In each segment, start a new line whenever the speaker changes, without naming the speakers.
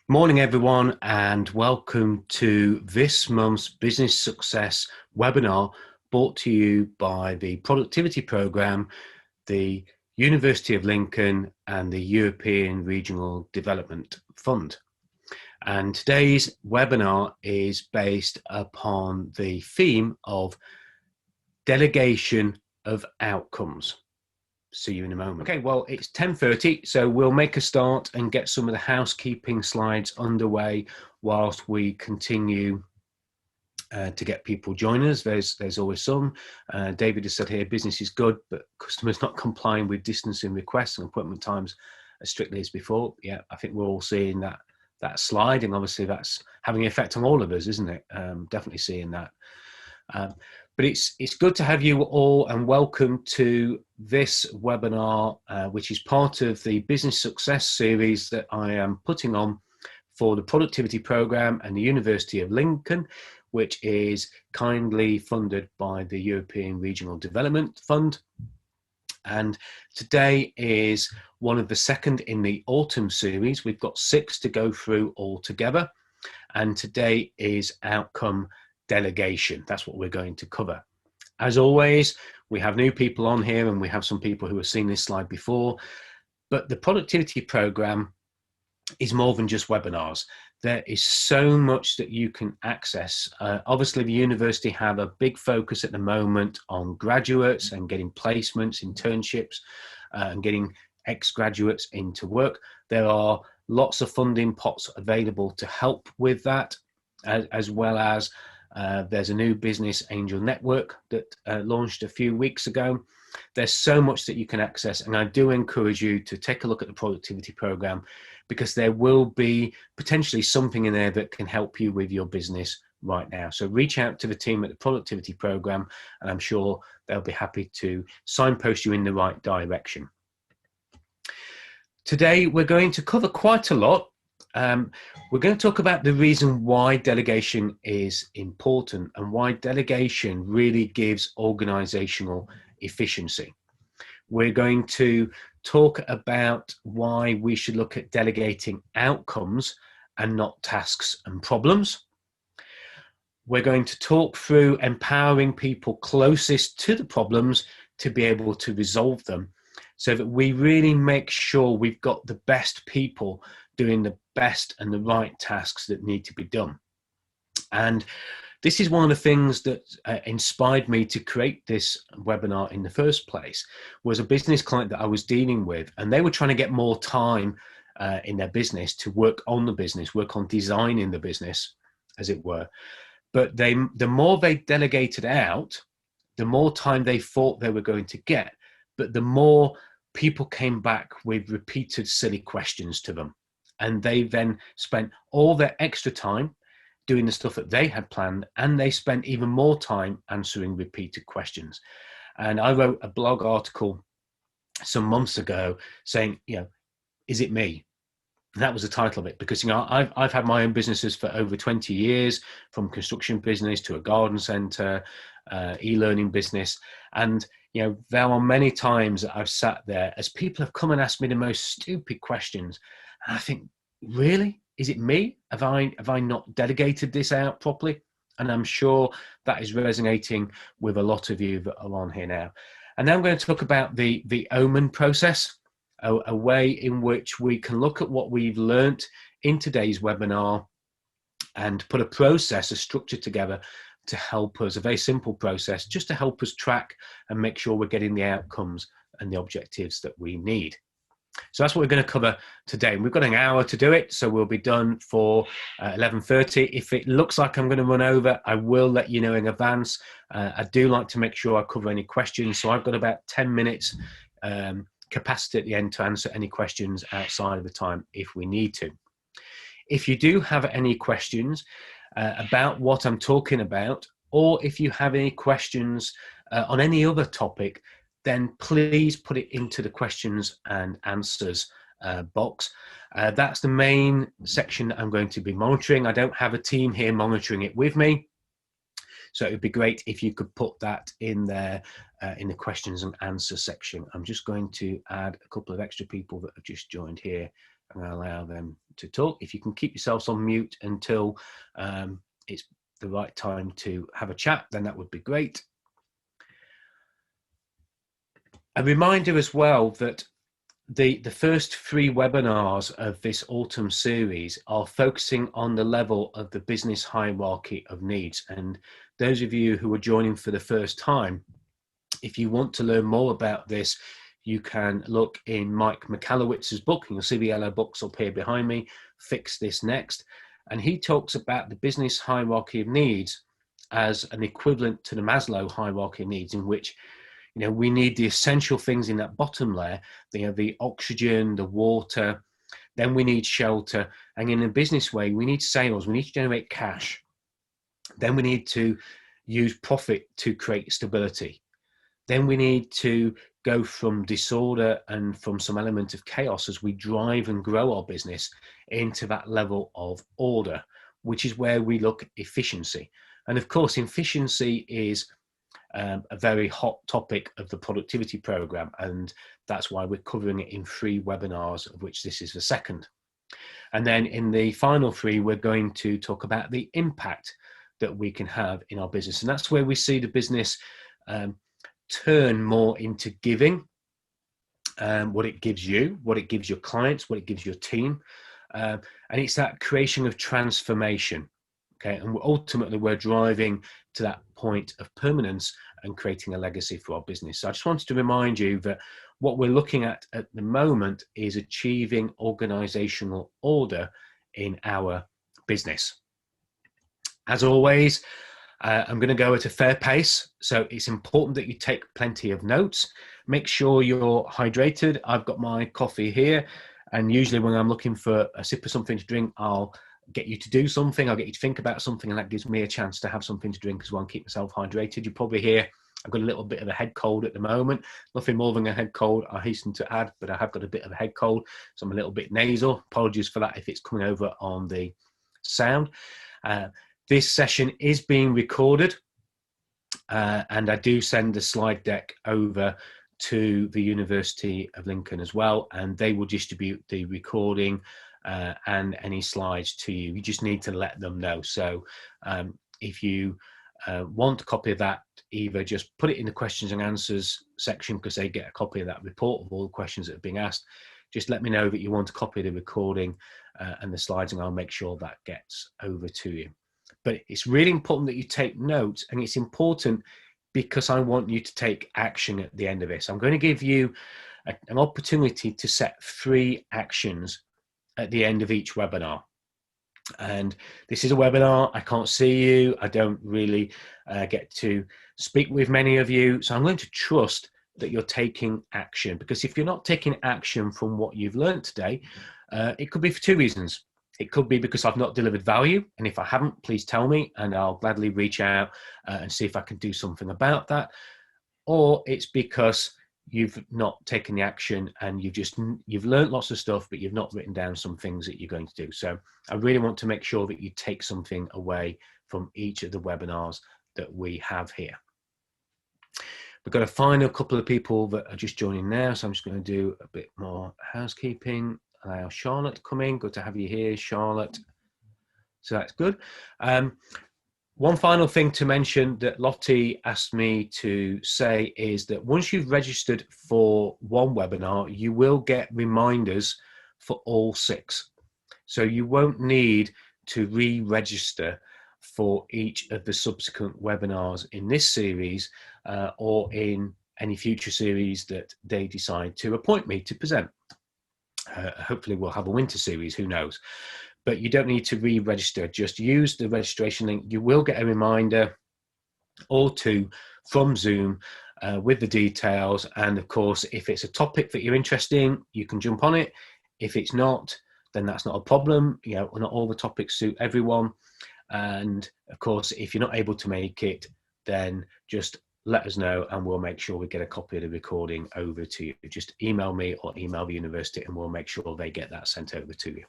Morning, everyone, and welcome to this month's Business Success webinar brought to you by the Productivity Programme, the University of Lincoln, and the European Regional Development Fund. And today's webinar is based upon the theme of delegation of outcomes. See you in a moment. Okay, well, it's 10:30, so we'll make a start and get some of the housekeeping slides underway whilst we continue to get people join us. There's always some. David has said here, business is good, but customers not complying with distancing requests and appointment times as strictly as before. Yeah, I think we're all seeing that slide, and obviously that's having an effect on all of us, isn't it? Definitely seeing that. But it's good to have you all, and welcome to this webinar, which is part of the Business Success series that I am putting on for the Productivity Programme and the University of Lincoln, which is kindly funded by the European Regional Development Fund. And today is one of the second in the autumn series. We've got 6 to go through all together. And today is outcome delegation. That's what we're going to cover. As always, we have new people on here, and we have some people who have seen this slide before, but the Productivity Programme is more than just webinars. There is so much that you can access. Obviously, the university have a big focus at the moment on graduates and getting placements, internships, and getting ex-graduates into work. There are lots of funding pots available to help with that, as well as there's a new business angel network that launched a few weeks ago. There's so much that you can access, and I do encourage you to take a look at the Productivity Programme, because there will be potentially something in there that can help you with your business right now. So reach out to the team at the Productivity Programme, and I'm sure they'll be happy to signpost you in the right direction. Today, we're going to cover quite a lot. We're going to talk about the reason why delegation is important and why delegation really gives organizational efficiency. We're going to talk about why we should look at delegating outcomes and not tasks and problems. We're going to talk through empowering people closest to the problems to be able to resolve them, so that we really make sure we've got the best people doing the best and the right tasks that need to be done. And this is one of the things that inspired me to create this webinar in the first place, was a business client that I was dealing with, and they were trying to get more time in their business to work on the business, work on designing the business, as it were. But the more they delegated out, the more time they thought they were going to get, but the more people came back with repeated silly questions to them. And they then spent all their extra time doing the stuff that they had planned, and they spent even more time answering repeated questions. And I wrote a blog article some months ago saying, is it me? And that was the title of it, because I've had my own businesses for over 20 years, from construction business to a garden centre, e-learning business. And there are many times that I've sat there as people have come and asked me the most stupid questions, and I think, really, is it me? Have I not delegated this out properly? And I'm sure that is resonating with a lot of you that are on here now. And now I'm going to talk about the Omen process, a way in which we can look at what we've learned in today's webinar and put a process, a structure together to help us, a very simple process, just to help us track and make sure we're getting the outcomes and the objectives that we need. So that's what we're going to cover today. We've got an hour to do it, so we'll be done for 11:30. If it looks like I'm going to run over, I will let you know in advance. I do like to make sure I cover any questions, so I've got about 10 minutes capacity at the end to answer any questions outside of the time if we need to. If you do have any questions about what I'm talking about, or if you have any questions on any other topic, then please put it into the questions and answers box. That's the main section that I'm going to be monitoring. I don't have a team here monitoring it with me, so it would be great if you could put that in there in the questions and answer section. I'm just going to add a couple of extra people that have just joined here and allow them to talk. If you can keep yourselves on mute until it's the right time to have a chat, then that would be great. A reminder as well that the first 3 webinars of this autumn series are focusing on the level of the business hierarchy of needs. And those of you who are joining for the first time, if you want to learn more about this, you can look in Mike Michalowicz's book, and you'll see the yellow books up here behind me, Fix This Next. And he talks about the business hierarchy of needs as an equivalent to the Maslow hierarchy of needs, in which we need the essential things in that bottom layer, the oxygen, the water, then we need shelter. And in a business way, we need sales, we need to generate cash. Then we need to use profit to create stability. Then we need to go from disorder and from some element of chaos as we drive and grow our business into that level of order, which is where we look at efficiency. And of course, efficiency is a very hot topic of the productivity program, and that's why we're covering it in 3 webinars, of which this is the second. And then in the final 3, we're going to talk about the impact that we can have in our business, and that's where we see the business turn more into giving, what it gives you, what it gives your clients, what it gives your team, and it's that creation of transformation. Okay, and ultimately we're driving to that point of permanence and creating a legacy for our business. So I just wanted to remind you that what we're looking at the moment is achieving organizational order in our business. As always, I'm going to go at a fair pace, so it's important that you take plenty of notes. Make sure you're hydrated. I've got my coffee here, and usually when I'm looking for a sip of something to drink, I'll get you to do something, I'll get you to think about something, and that gives me a chance to have something to drink as well and keep myself hydrated. You probably hear I've got a little bit of a head cold at the moment. Nothing more than a head cold, I hasten to add, but I have got a bit of a head cold, so I'm a little bit nasal. Apologies for that if it's coming over on the sound. This session is being recorded, and I do send the slide deck over to the University of Lincoln as well, and they will distribute the recording and any slides to you. You just need to let them know. So if you want a copy of that, either just put it in the questions and answers section, because they get a copy of that report of all the questions that are being asked. Just let me know that you want a copy of the recording and the slides, and I'll make sure that gets over to you. But it's really important that you take notes, and it's important because I want you to take action at the end of this. I'm going to give you an opportunity to set 3 actions at the end of each webinar. And this is a webinar, I can't see you, I don't really get to speak with many of you, so I'm going to trust that you're taking action, because if you're not taking action from what you've learned today, it could be for 2 reasons. It could be because I've not delivered value, and if I haven't, please tell me and I'll gladly reach out and see if I can do something about that. Or it's because you've not taken the action and you've learned lots of stuff, but you've not written down some things that you're going to do. So I really want to make sure that you take something away from each of the webinars that we have here. We've got to find a couple of people that are just joining now, so I'm just going to do a bit more housekeeping. Allow Charlotte to come in. Good to have you here, Charlotte. So that's good. One final thing to mention that Lottie asked me to say is that once you've registered for one webinar, you will get reminders for all 6. So you won't need to re-register for each of the subsequent webinars in this series or in any future series that they decide to appoint me to present. Hopefully we'll have a winter series, who knows. But you don't need to re-register, just use the registration link. You will get a reminder or 2 from Zoom with the details. And of course, if it's a topic that you're interested in, you can jump on it. If it's not, then that's not a problem. Not all the topics suit everyone. And of course, if you're not able to make it, then just let us know and we'll make sure we get a copy of the recording over to you. Just email me or email the university and we'll make sure they get that sent over to you.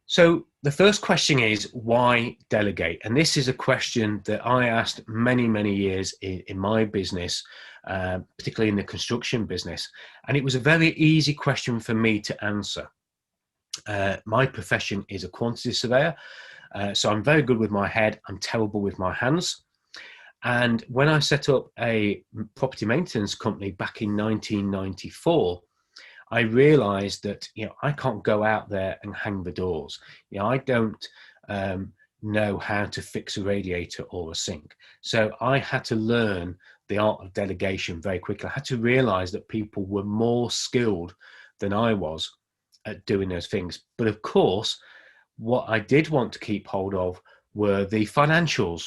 So the first question is, why delegate? And this is a question that I asked many, many years in my business, particularly in the construction business. And it was a very easy question for me to answer. My profession is a quantity surveyor. So I'm very good with my head. I'm terrible with my hands. And when I set up a property maintenance company back in 1994, I realized that, I can't go out there and hang the doors. I don't know how to fix a radiator or a sink. So I had to learn the art of delegation very quickly. I had to realize that people were more skilled than I was at doing those things. But of course, what I did want to keep hold of were the financials.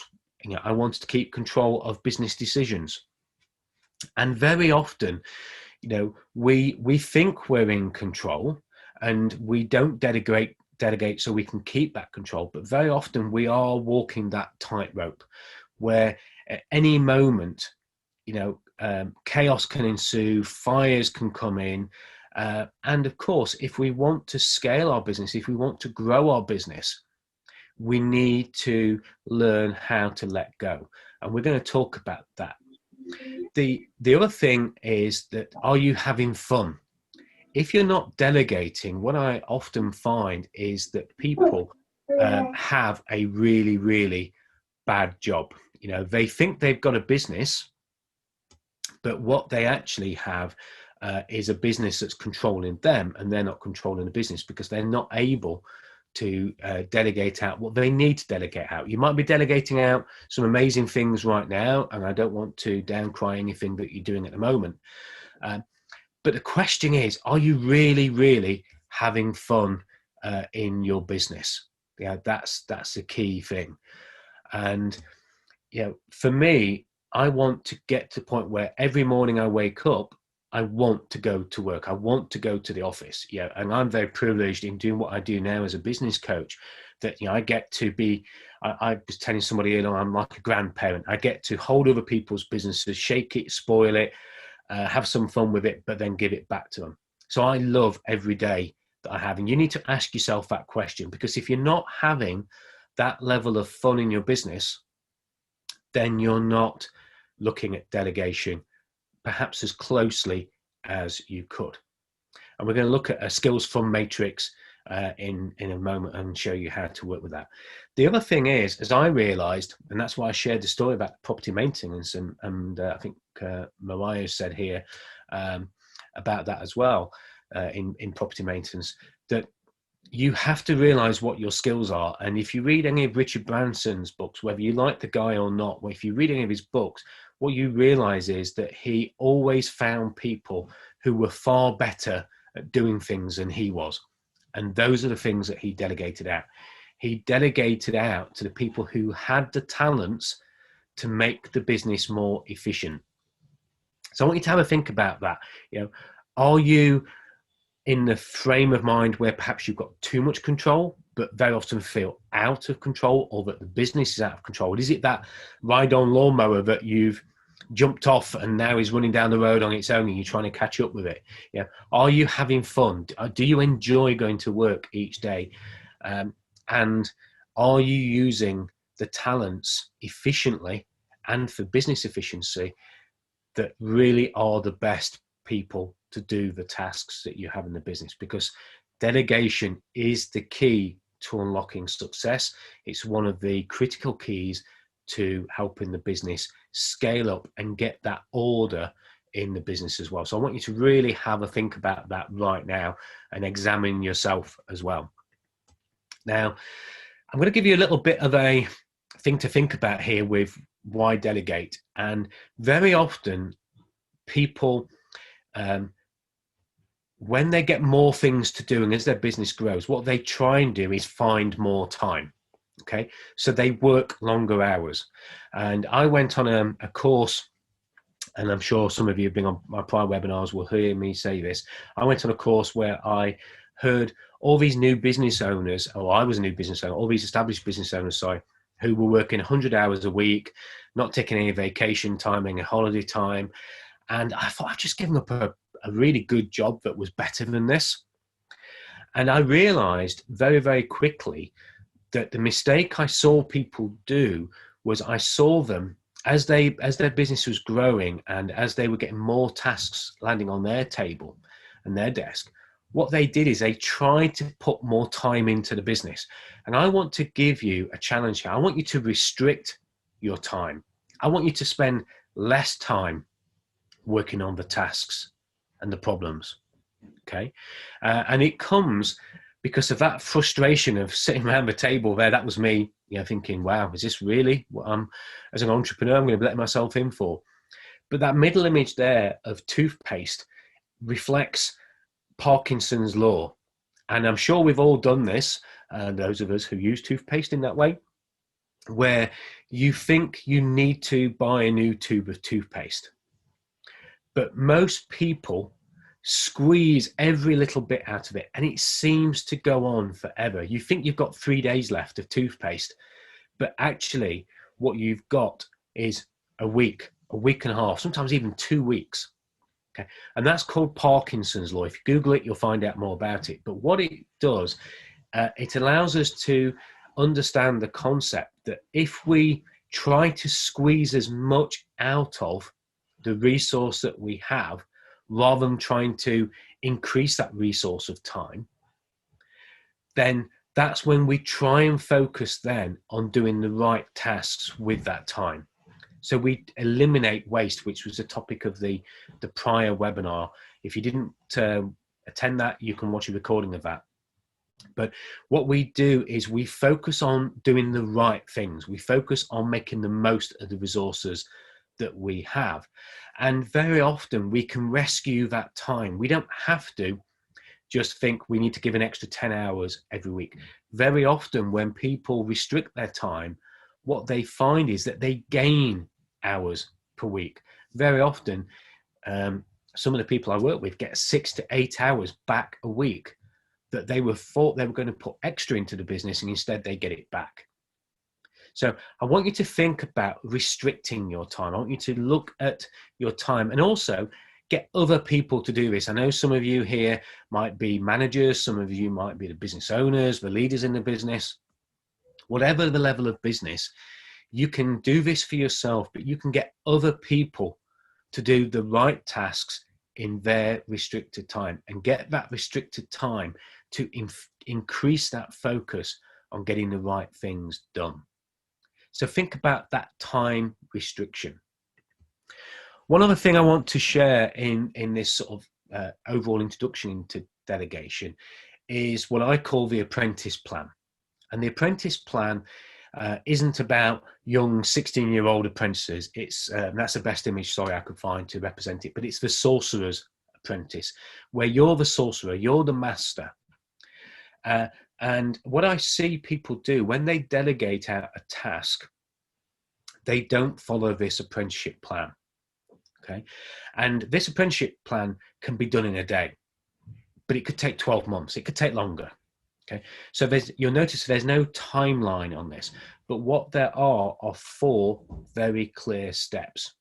I wanted to keep control of business decisions. And very often, we think we're in control and we don't delegate so we can keep that control. But very often we are walking that tightrope where at any moment, chaos can ensue, fires can come in. And of course, if we want to scale our business, if we want to grow our business, we need to learn how to let go. And we're going to talk about that. The other thing is that, are you having fun? If you're not delegating, what I often find is that people have a really, really bad job. They think they've got a business, but what they actually have is a business that's controlling them, and they're not controlling the business because they're not able to delegate out what they need to delegate out. You might be delegating out some amazing things right now, and I don't want to downcry anything that you're doing at the moment. But the question is, are you really, really having fun in your business? That's the key thing. And for me, I want to get to the point where every morning I wake up, I want to go to work. I want to go to the office. And I'm very privileged in doing what I do now as a business coach, that I get to be. I was telling somebody earlier, I'm like a grandparent. I get to hold other people's businesses, shake it, spoil it, have some fun with it, but then give it back to them. So I love every day that I have. And you need to ask yourself that question, because if you're not having that level of fun in your business, then you're not looking at delegation perhaps as closely as you could. And we're going to look at a skills fun matrix in a moment and show you how to work with that. The other thing is, as I realized, and that's why I shared the story about property maintenance, and I think Mariah said here about that as well in property maintenance, that you have to realize what your skills are. And if you read any of Richard Branson's books, whether you like the guy or not, or if you read any of his books, what you realize is that he always found people who were far better at doing things than he was. And those are the things that he delegated out. He delegated out to the people who had the talents to make the business more efficient. So I want you to have a think about that. Are you in the frame of mind where perhaps you've got too much control, but very often feel out of control, or that the business is out of control? Is it that ride-on lawnmower that you've jumped off and now is running down the road on its own and you're trying to catch up with it? Are you having fun? Do you enjoy going to work each day? And are you using the talents efficiently and for business efficiency that really are the best people to do the tasks that you have in the business? Because delegation is the key to unlocking success. It's one of the critical keys to helping the business scale up and get that order in the business as well. So I want you to really have a think about that right now and examine yourself as well. Now, I'm going to give you a little bit of a thing to think about here with why delegate. And very often people, when they get more things to do and as their business grows, what they try and do is find more time. Okay, so they work longer hours. And I went on a course, and I'm sure some of you have been on my prior webinars will hear me say this. I went on a course where I heard all these new business owners, or I was a new business owner, all these established business owners, sorry, who were working 100 hours a week, not taking any vacation time, any holiday time. And I thought, I've just given up a really good job that was better than this. And I realized very, very quickly that the mistake I saw people do was I saw them as their business was growing and as they were getting more tasks landing on their table and their desk. What they did is they tried to put more time into the business. And I want to give you a challenge here. I want you to restrict your time. I want you to spend less time working on the tasks and the problems. Okay. And it comes because of that frustration of sitting around the table there. That was me, thinking, wow, is this really what as an entrepreneur, I'm going to be letting myself in for? But that middle image there of toothpaste reflects Parkinson's law. And I'm sure we've all done this, those of us who use toothpaste in that way, where you think you need to buy a new tube of toothpaste. But most people squeeze every little bit out of it, and it seems to go on forever. You think you've got 3 days left of toothpaste, but actually what you've got is a week and a half, sometimes even 2 weeks. Okay, and that's called Parkinson's law. If you Google it, you'll find out more about it. But what it does, it allows us to understand the concept that if we try to squeeze as much out of the resource that we have, rather than trying to increase that resource of time, then that's when we try and focus then on doing the right tasks with that time. So we eliminate waste, which was the topic of the prior webinar. If you didn't attend that, you can watch a recording of that. But what we do is we focus on doing the right things. We focus on making the most of the resources that we have. And very often we can rescue that time. We don't have to just think we need to give an extra 10 hours every week. Very often when people restrict their time, what they find is that they gain hours per week. Very often, some of the people I work with get 6 to 8 hours back a week that they thought they were going to put extra into the business, and instead they get it back. So I want you to think about restricting your time. I want you to look at your time and also get other people to do this. I know some of you here might be managers, some of you might be the business owners, the leaders in the business. Whatever the level of business, you can do this for yourself, but you can get other people to do the right tasks in their restricted time and get that restricted time to increase that focus on getting the right things done. So think about that time restriction. One other thing I want to share in this sort of overall introduction into delegation is what I call the apprentice plan. And the apprentice plan isn't about young 16-year-old apprentices. It's that's the best image, sorry, I could find to represent it, but it's the sorcerer's apprentice, where you're the sorcerer, you're the master. And what I see people do when they delegate out a task, they don't follow this apprenticeship plan. Okay, and this apprenticeship plan can be done in a day, but it could take 12 months. It could take longer. Okay, so you'll notice there's no timeline on this, but what there are 4 very clear steps.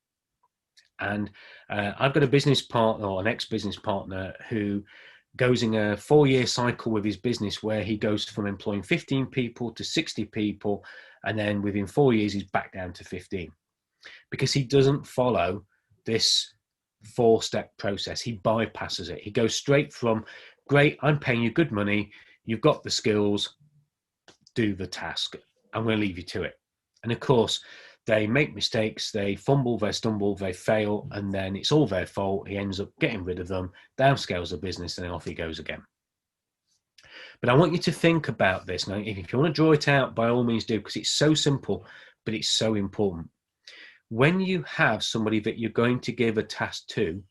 And I've got a business partner or an ex-business partner who goes in a 4-year cycle with his business where he goes from employing 15 people to 60 people, and then within 4 years he's back down to 15 because he doesn't follow this 4-step process. He bypasses it. He goes straight from, great, I'm paying you good money, you've got the skills, do the task, I'm going to leave you to it. And of course, they make mistakes, they fumble, they stumble, they fail, and then it's all their fault. He ends up getting rid of them, downscales the business, and then off he goes again. But I want you to think about this. Now, if you want to draw it out, by all means do, because it's so simple, but it's so important. When you have somebody that you're going to give a task to,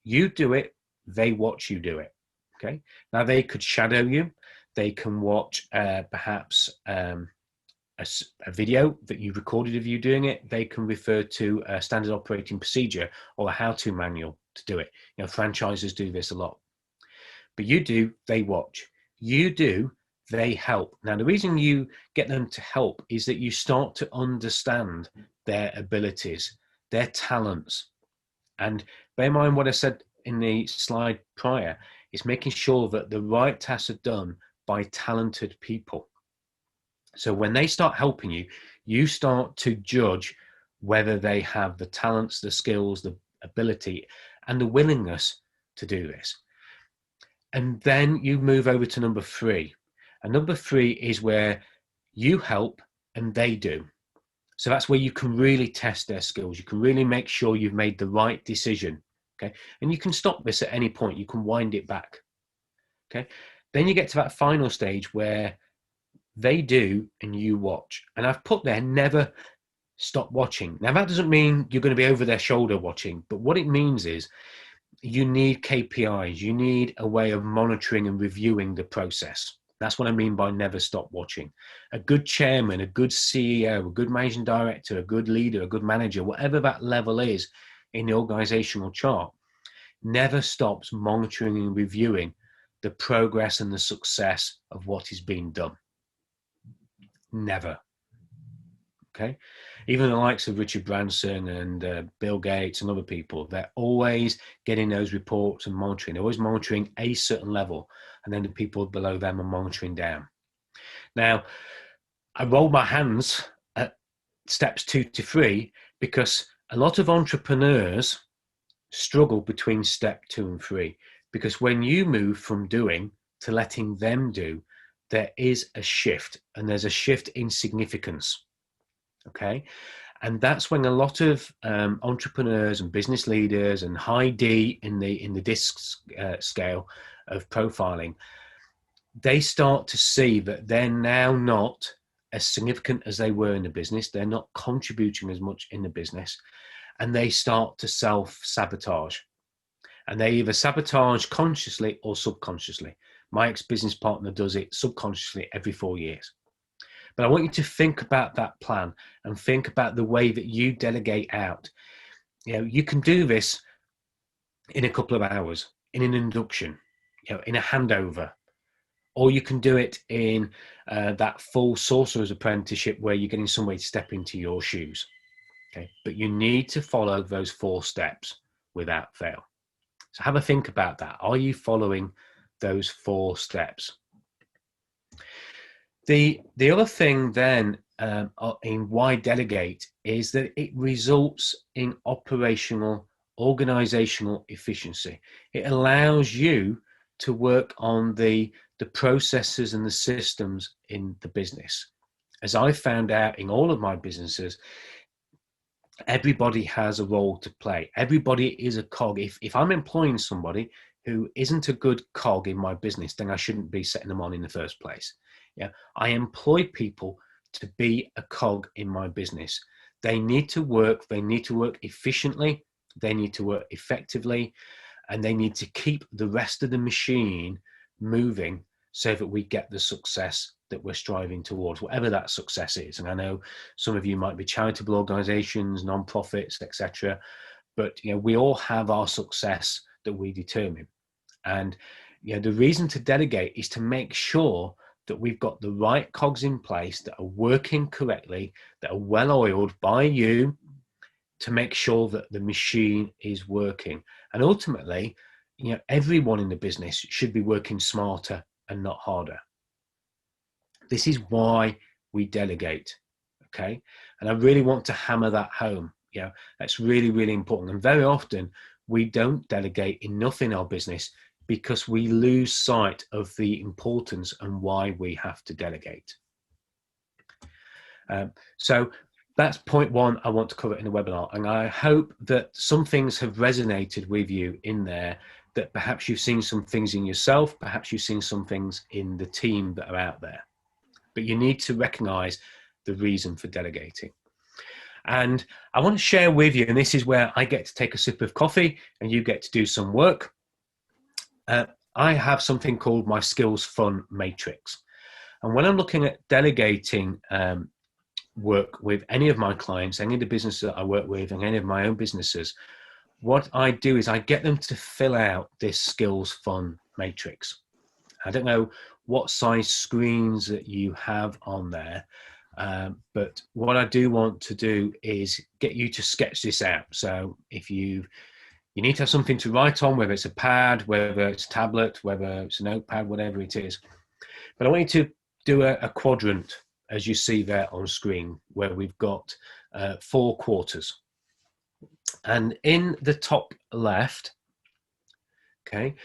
you do it, they watch you do it. Okay. Now they could shadow you. They can watch perhaps a video that you recorded of you doing it. They can refer to a standard operating procedure or a how-to manual to do it. You know, franchises do this a lot. But you do, they watch. You do, they help. Now, the reason you get them to help is that you start to understand their abilities, their talents. And bear in mind what I said in the slide prior. It's making sure that the right tasks are done by talented people. So when they start helping you, you start to judge whether they have the talents, the skills, the ability, and the willingness to do this. And then you move over to number 3. And number 3 is where you help and they do. So that's where you can really test their skills. You can really make sure you've made the right decision. Okay. And you can stop this at any point. You can wind it back. Okay. Then you get to that final stage where they do and you watch. And I've put there, never stop watching. Now, that doesn't mean you're going to be over their shoulder watching, but what it means is you need KPIs. You need a way of monitoring and reviewing the process. That's what I mean by never stop watching. A good chairman, a good CEO, a good managing director, a good leader, a good manager, whatever that level is in the organizational chart, never stops monitoring and reviewing the progress and the success of what is being done. Never. Okay. Even the likes of Richard Branson and Bill Gates and other people, they're always getting those reports and monitoring. They're always monitoring a certain level, and then the people below them are monitoring down. Now, I roll my hands at steps 2 to 3 because a lot of entrepreneurs struggle between step 2 and 3, because when you move from doing to letting them do, there is a shift, and there's a shift in significance. Okay. And that's when a lot of entrepreneurs and business leaders and high D in the DISC scale of profiling, they start to see that they're now not as significant as they were in the business. They're not contributing as much in the business, and they start to self-sabotage. And they either sabotage consciously or subconsciously. My ex-business partner does it subconsciously every 4 years. But I want you to think about that plan and think about the way that you delegate out. You can do this in a couple of hours, in an induction, in a handover, or you can do it in that full sorcerer's apprenticeship where you're getting somebody to step into your shoes. Okay, but you need to follow those 4 steps without fail. So have a think about that. Are you following those 4 steps? The other thing then in why delegate is that it results in organizational efficiency. It allows you to work on the processes and the systems in the business. As I found out in all of my businesses, everybody has a role to play. Everybody is a cog. If I'm employing somebody who isn't a good cog in my business, then I shouldn't be setting them on in the first place. I employ people to be a cog in my business. They need to work efficiently, they need to work effectively, and they need to keep the rest of the machine moving so that we get the success that we're striving towards, whatever that success is. And I know some of you might be charitable organizations, non-profits, etc. But we all have our success that we determine. And the reason to delegate is to make sure that we've got the right cogs in place that are working correctly, that are well oiled by you, to make sure that the machine is working. And ultimately, everyone in the business should be working smarter and not harder. This is why we delegate. Okay. And I really want to hammer that home. That's really, really important. And very often we don't delegate enough in our business because we lose sight of the importance and why we have to delegate. So that's point 1 I want to cover in the webinar. And I hope that some things have resonated with you in there, that perhaps you've seen some things in yourself, perhaps you've seen some things in the team that are out there. But you need to recognize the reason for delegating. And I want to share with you, and this is where I get to take a sip of coffee and you get to do some work. I have something called my skills fun matrix. And when I'm looking at delegating work with any of my clients, any of the businesses that I work with, and any of my own businesses, what I do is I get them to fill out this skills fun matrix. I don't know what size screens that you have on there, but what I do want to do is get you to sketch this out. So if you've You need to have something to write on, whether it's a pad, whether it's a tablet, whether it's a notepad, whatever it is. But I want you to do a quadrant, as you see there on screen, where we've got 4 quarters. And in the top left, okay,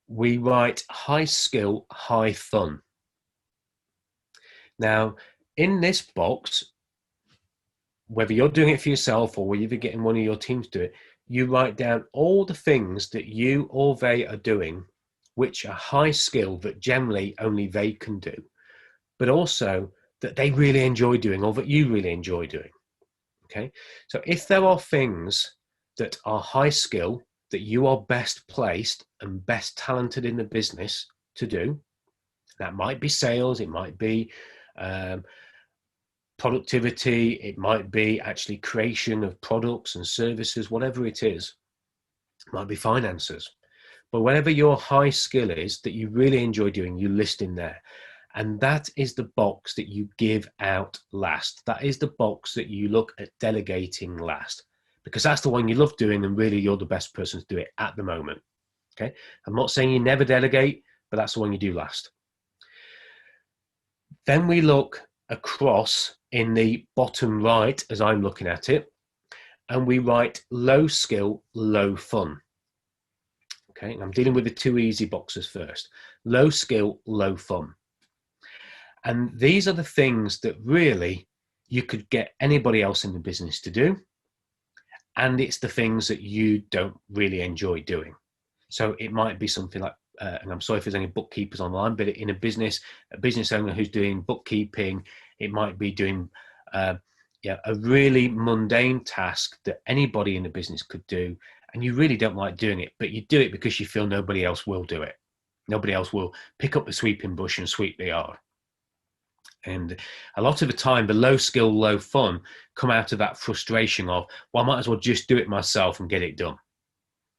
we write high skill, high fun. Now, in this box, whether you're doing it for yourself or whether you're getting one of your teams to do it, you write down all the things that you or they are doing, which are high skill that generally only they can do, but also that they really enjoy doing or that you really enjoy doing. Okay, so if there are things that are high skill that you are best placed and best talented in the business to do, that might be sales, it might be productivity, it might be actually creation of products and services, whatever it is. It might be finances. But whatever your high skill is that you really enjoy doing, you list in there. And that is the box that you give out last. That is the box that you look at delegating last, because that's the one you love doing and really you're the best person to do it at the moment. Okay, I'm not saying you never delegate, but that's the one you do last. Then we look across in the bottom right, as I'm looking at it, and we write low skill, low fun. Okay, and I'm dealing with the 2 easy boxes first. Low skill, low fun. And these are the things that really you could get anybody else in the business to do. And it's the things that you don't really enjoy doing. So it might be something like, and I'm sorry if there's any bookkeepers online, but in a business owner who's doing bookkeeping, it might be doing a really mundane task that anybody in the business could do. And you really don't like doing it, but you do it because you feel nobody else will do it. Nobody else will pick up the sweeping brush and sweep the yard. And a lot of the time, the low skill, low fun come out of that frustration of, well, I might as well just do it myself and get it done.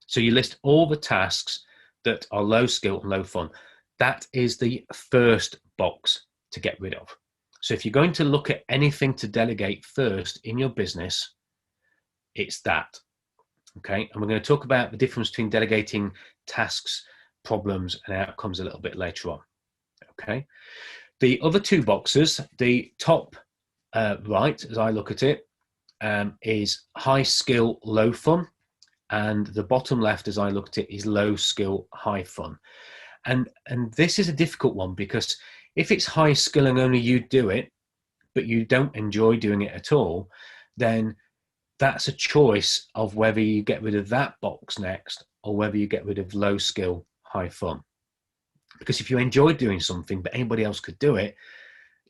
So you list all the tasks that are low skill and low fun. That is the first box to get rid of. So if you're going to look at anything to delegate first in your business, it's that. Okay, and we're going to talk about the difference between delegating tasks, problems, and outcomes a little bit later on. Okay. The other 2 boxes, the top right, as I look at it, is high skill, low fun. And the bottom left, as I look at it, is low skill, high fun. And this is a difficult one, because if it's high skill and only you do it, but you don't enjoy doing it at all, then that's a choice of whether you get rid of that box next or whether you get rid of low skill, high fun. Because if you enjoy doing something but anybody else could do it,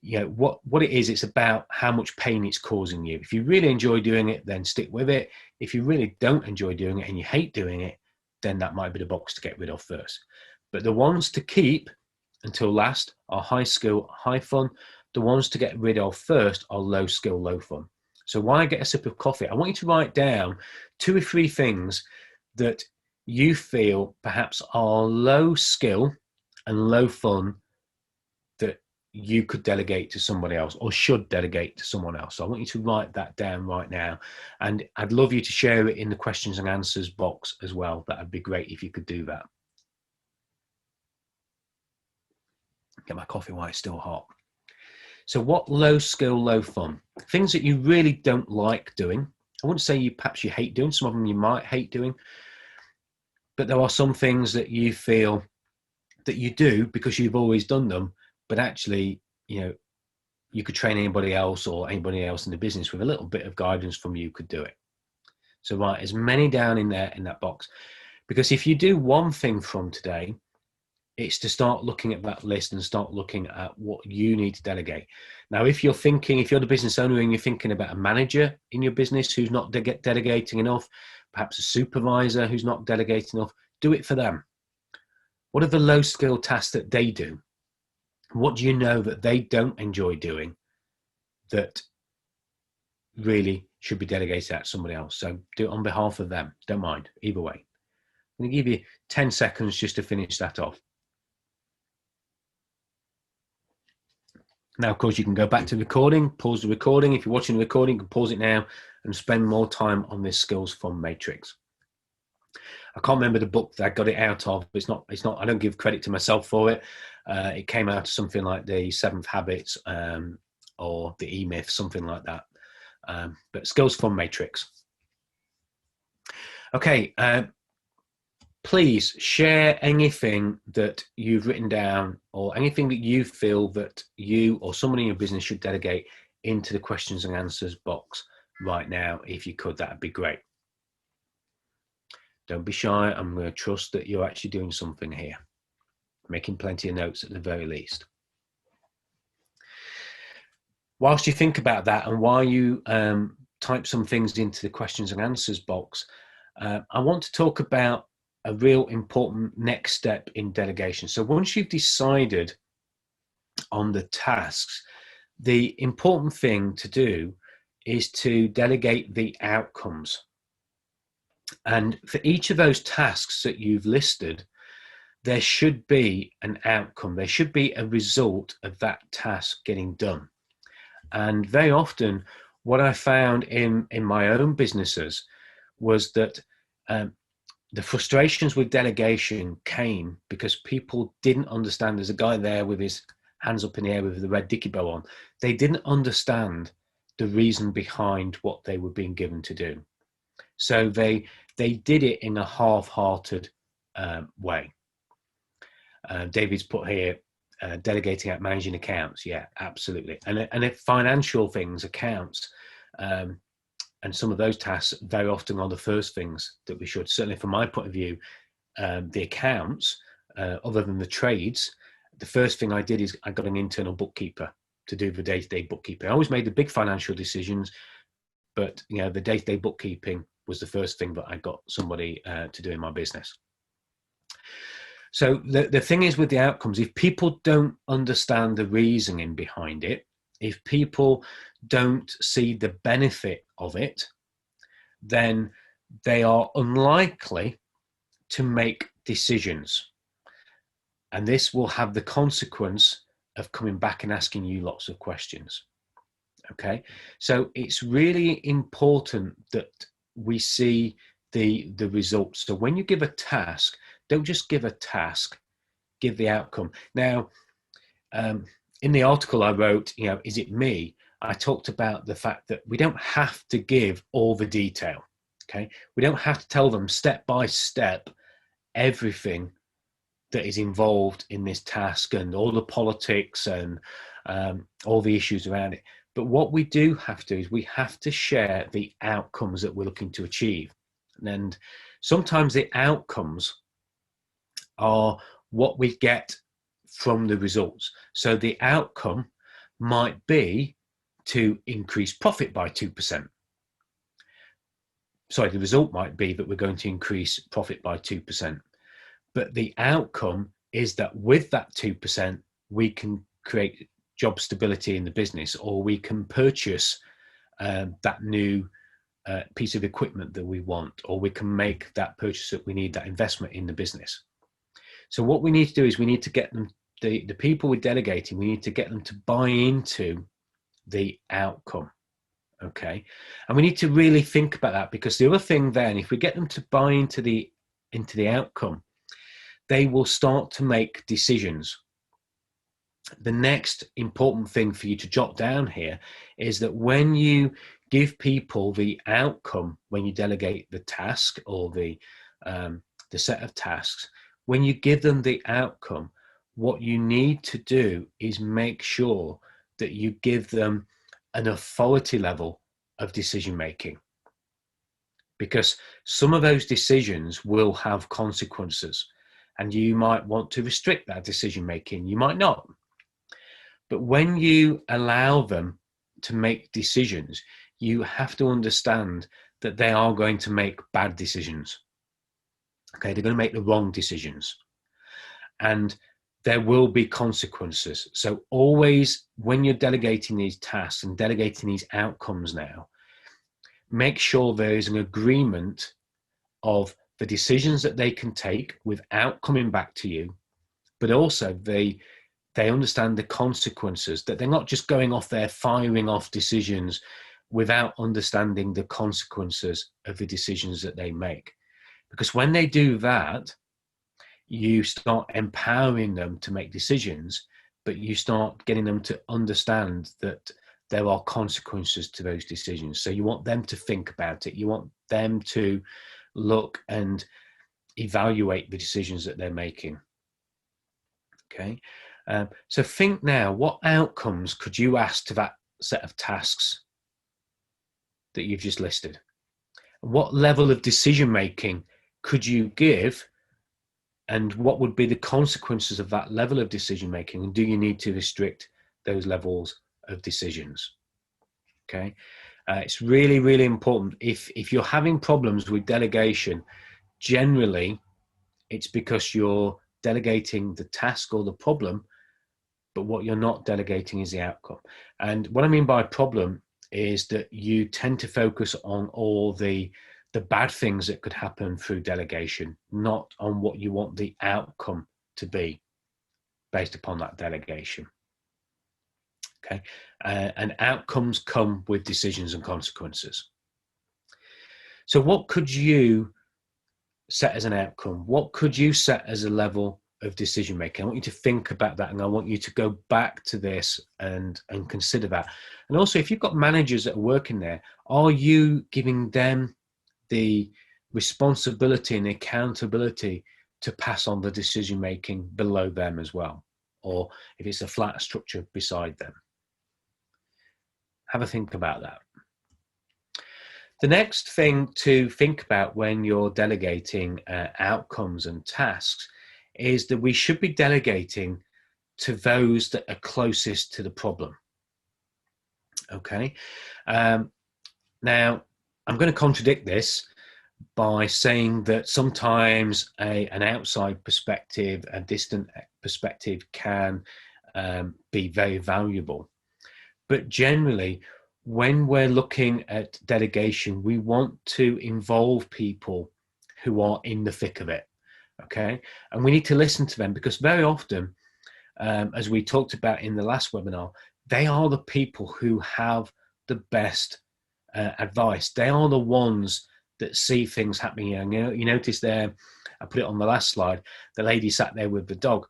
you know what it is, it's about how much pain it's causing you. If you really enjoy doing it, then stick with it. If you really don't enjoy doing it and you hate doing it, then that might be the box to get rid of first. But the ones to keep until last are high skill, high fun. The ones to get rid of first are low skill, low fun. So while I get a sip of coffee, I want you to write down 2 or 3 things that you feel perhaps are low skill and low fun that you could delegate to somebody else or should delegate to someone else. So I want you to write that down right now. And I'd love you to share it in the questions and answers box as well. That'd be great if you could do that. Get my coffee while it's still hot. So what low skill, low fun? Things that you really don't like doing. I wouldn't say perhaps you hate doing. Some of them you might hate doing. But there are some things that you feel that you do because you've always done them, but actually, you could train anybody else or anybody else in the business with a little bit of guidance from you could do it. So write as many down in there in that box. Because if you do one thing from today, it's to start looking at that list and start looking at what you need to delegate. Now, if you're the business owner and you're thinking about a manager in your business who's not delegating enough, perhaps a supervisor who's not delegating enough, do it for them. What are the low skill tasks that they do? What do you know that they don't enjoy doing that really should be delegated out to somebody else? So do it on behalf of them. Don't mind, either way. I'm going to give you 10 seconds just to finish that off. Now, of course, you can go back to recording, pause the recording. If you're watching the recording, you can pause it now and spend more time on this skills fun matrix. I can't remember the book that I got it out of. It's not. I don't give credit to myself for it. It came out of something like the Seventh Habits or the E-Myth, something like that. But Skills Fund Matrix. Okay. Please share anything that you've written down or anything that you feel that you or someone in your business should delegate into the questions and answers box right now. If you could, that'd be great. Don't be shy. I'm going to trust that you're actually doing something here, making plenty of notes at the very least. Whilst you think about that and while you type some things into the questions and answers box, I want to talk about a real important next step in delegation. So once you've decided on the tasks, the important thing to do is to delegate the outcomes. And for each of those tasks that you've listed, there should be an outcome. There should be a result of that task getting done. And very often, what I found in my own businesses was that the frustrations with delegation came because people didn't understand. There's a guy there with his hands up in the air with the red dicky bow on. They didn't understand the reason behind what they were being given to do. So they did it in a half-hearted way. David's put here, delegating out managing accounts. Yeah, absolutely. And if financial things, accounts, and some of those tasks very often are the first things that we should. Certainly from my point of view, the accounts, other than the trades, the first thing I did is I got an internal bookkeeper to do the day-to-day bookkeeping. I always made the big financial decisions, but the day-to-day bookkeeping was the first thing that I got somebody to do in my business. So the thing is with the outcomes, if people don't understand the reasoning behind it, if people don't see the benefit of it, then they are unlikely to make decisions. And this will have the consequence of coming back and asking you lots of questions. Okay, so it's really important that we see the results. So when you give a task, don't just give a task, give the outcome. Now, in the article I wrote, is it me? I talked about the fact that we don't have to give all the detail. Okay, we don't have to tell them step by step everything that is involved in this task and all the politics and all the issues around it. But what we do have to do is we have to share the outcomes that we're looking to achieve. And sometimes the outcomes are what we get from the results. So the outcome might be to increase profit by 2%. Sorry, the result might be that we're going to increase profit by 2%. But the outcome is that with that 2%, we can create job stability in the business, or we can purchase that new piece of equipment that we want, or we can make that purchase that we need, that investment in the business. So what we need to do is we need to get them, the people we're delegating, we need to get them to buy into the outcome. Okay. And we need to really think about that, because the other thing then, if we get them to buy into the outcome, they will start to make decisions. The next important thing for you to jot down here is that when you give people the outcome, when you delegate the task or the set of tasks, when you give them the outcome, what you need to do is make sure that you give them an authority level of decision making, because some of those decisions will have consequences, and you might want to restrict that decision making, you might not. But when you allow them to make decisions, you have to understand that they are going to make bad decisions. Okay, they're going to make the wrong decisions, and there will be consequences. So always, when you're delegating these tasks and delegating these outcomes now, make sure there is an agreement of the decisions that they can take without coming back to you, but also they understand the consequences, that they're not just going off there firing off decisions without understanding the consequences of the decisions that they make. Because when they do that, you start empowering them to make decisions, but you start getting them to understand that there are consequences to those decisions. So you want them to think about it. You want them to look and evaluate the decisions that they're making. Okay. So think now, what outcomes could you ask to that set of tasks that you've just listed? What level of decision making could you give, and what would be the consequences of that level of decision making? And do you need to restrict those levels of decisions? Okay. It's really, really important. If you're having problems with delegation, generally it's because you're delegating the task or the problem, but what you're not delegating is the outcome. And what I mean by problem is that you tend to focus on all the bad things that could happen through delegation, not on what you want the outcome to be based upon that delegation. Okay. And outcomes come with decisions and consequences. So what could you set as an outcome? What could you set as a level of decision making? I want you to think about that, and I want you to go back to this and consider that. And also, if you've got managers that are working there, are you giving them the responsibility and accountability to pass on the decision making below them as well? Or if it's a flat structure, beside them? Have a think about that. The next thing to think about when you're delegating outcomes and tasks is that we should be delegating to those that are closest to the problem. Okay. Now, I'm going to contradict this by saying that sometimes an outside perspective, a distant perspective can be very valuable. But generally, when we're looking at delegation, we want to involve people who are in the thick of it, okay? And we need to listen to them, because very often, as we talked about in the last webinar, they are the people who have the best advice. They are the ones that see things happening. And you notice there, I put it on the last slide, the lady sat there with the dog.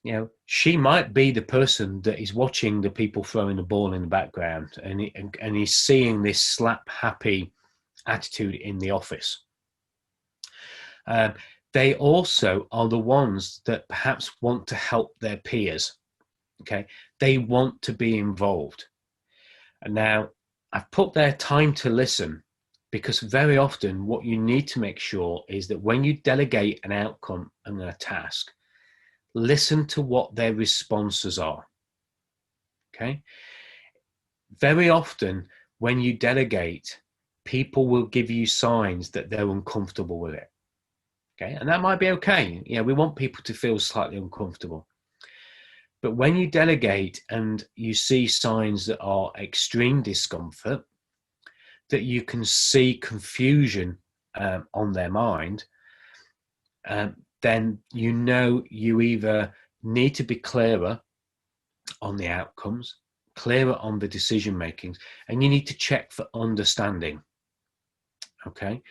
You know, she might be the person that is watching the people throwing the ball in the background, and he's seeing this slap happy attitude in the office. They also are the ones that perhaps want to help their peers. Okay, they want to be involved. And now I've put their time to listen, because very often what you need to make sure is that when you delegate an outcome and a task, listen to what their responses are. Okay. Very often when you delegate, people will give you signs that they're uncomfortable with it. Okay. And that might be okay. You know, we want people to feel slightly uncomfortable. But when you delegate and you see signs that are extreme discomfort, that you can see confusion on their mind, then you know you either need to be clearer on the outcomes, clearer on the decision makings, and you need to check for understanding. Okay.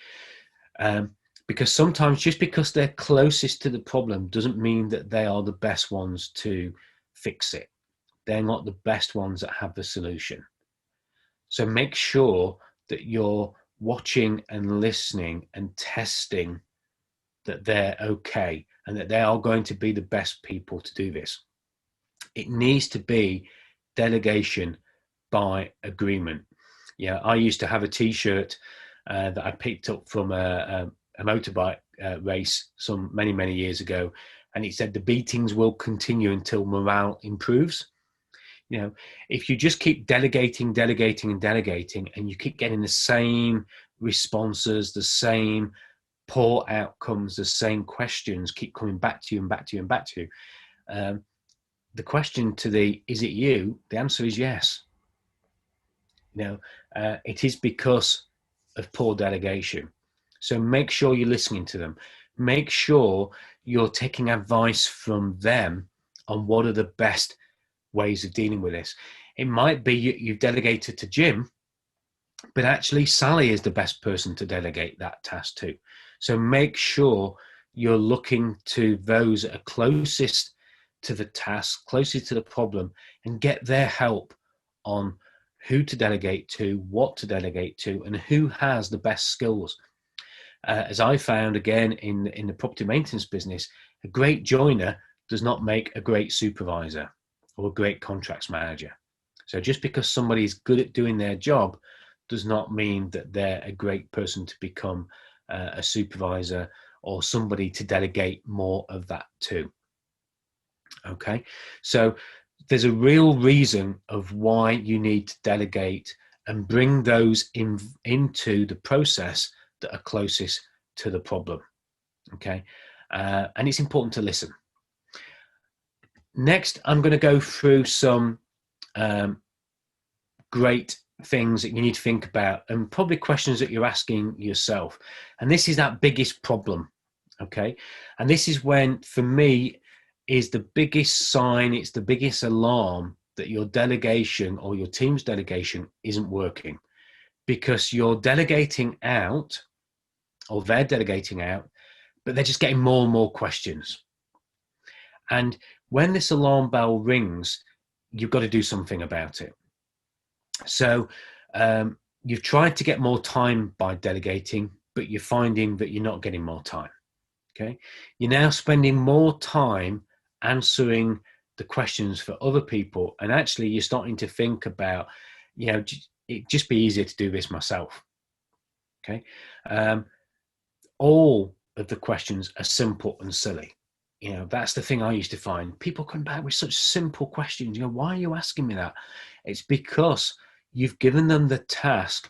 Because sometimes just because they're closest to the problem doesn't mean that they are the best ones to fix it. They're not the best ones that have the solution. So make sure that you're watching and listening and testing that they're okay and that they are going to be the best people to do this. It needs to be delegation by agreement. Yeah, I used to have a T-shirt that I picked up from a motorbike race many years ago, and it said the beatings will continue until morale improves. You know, if you just keep delegating, and you keep getting the same responses, the same poor outcomes, the same questions keep coming back to you, the question to is it you? The answer is yes. You know, it is because of poor delegation. So make sure you're listening to them. Make sure you're taking advice from them on what are the best ways of dealing with this. It might be you've delegated to Jim, but actually Sally is the best person to delegate that task to. So make sure you're looking to those that are closest to the task, closest to the problem, and get their help on who to delegate to, what to delegate to, and who has the best skills. As I found again in the property maintenance business, a great joiner does not make a great supervisor or a great contracts manager. So just because somebody is good at doing their job does not mean that they're a great person to become a supervisor or somebody to delegate more of that to. Okay, so there's a real reason of why you need to delegate and bring those into the process that are closest to the problem. Okay, and it's important to listen. Next, I'm going to go through some great things that you need to think about, and probably questions that you're asking yourself. And this is that biggest problem. Okay, and this is when, for me, is the biggest sign, it's the biggest alarm that your delegation or your team's delegation isn't working, because you're delegating out, or they're delegating out, but they're just getting more and more questions. And when this alarm bell rings, you've got to do something about it. So you've tried to get more time by delegating, but you're finding that you're not getting more time. Okay, you're now spending more time answering the questions for other people, and actually you're starting to think about, it'd just be easier to do this myself. Okay, all of the questions are simple and silly. That's the thing I used to find. People come back with such simple questions. Why are you asking me that? It's because you've given them the task,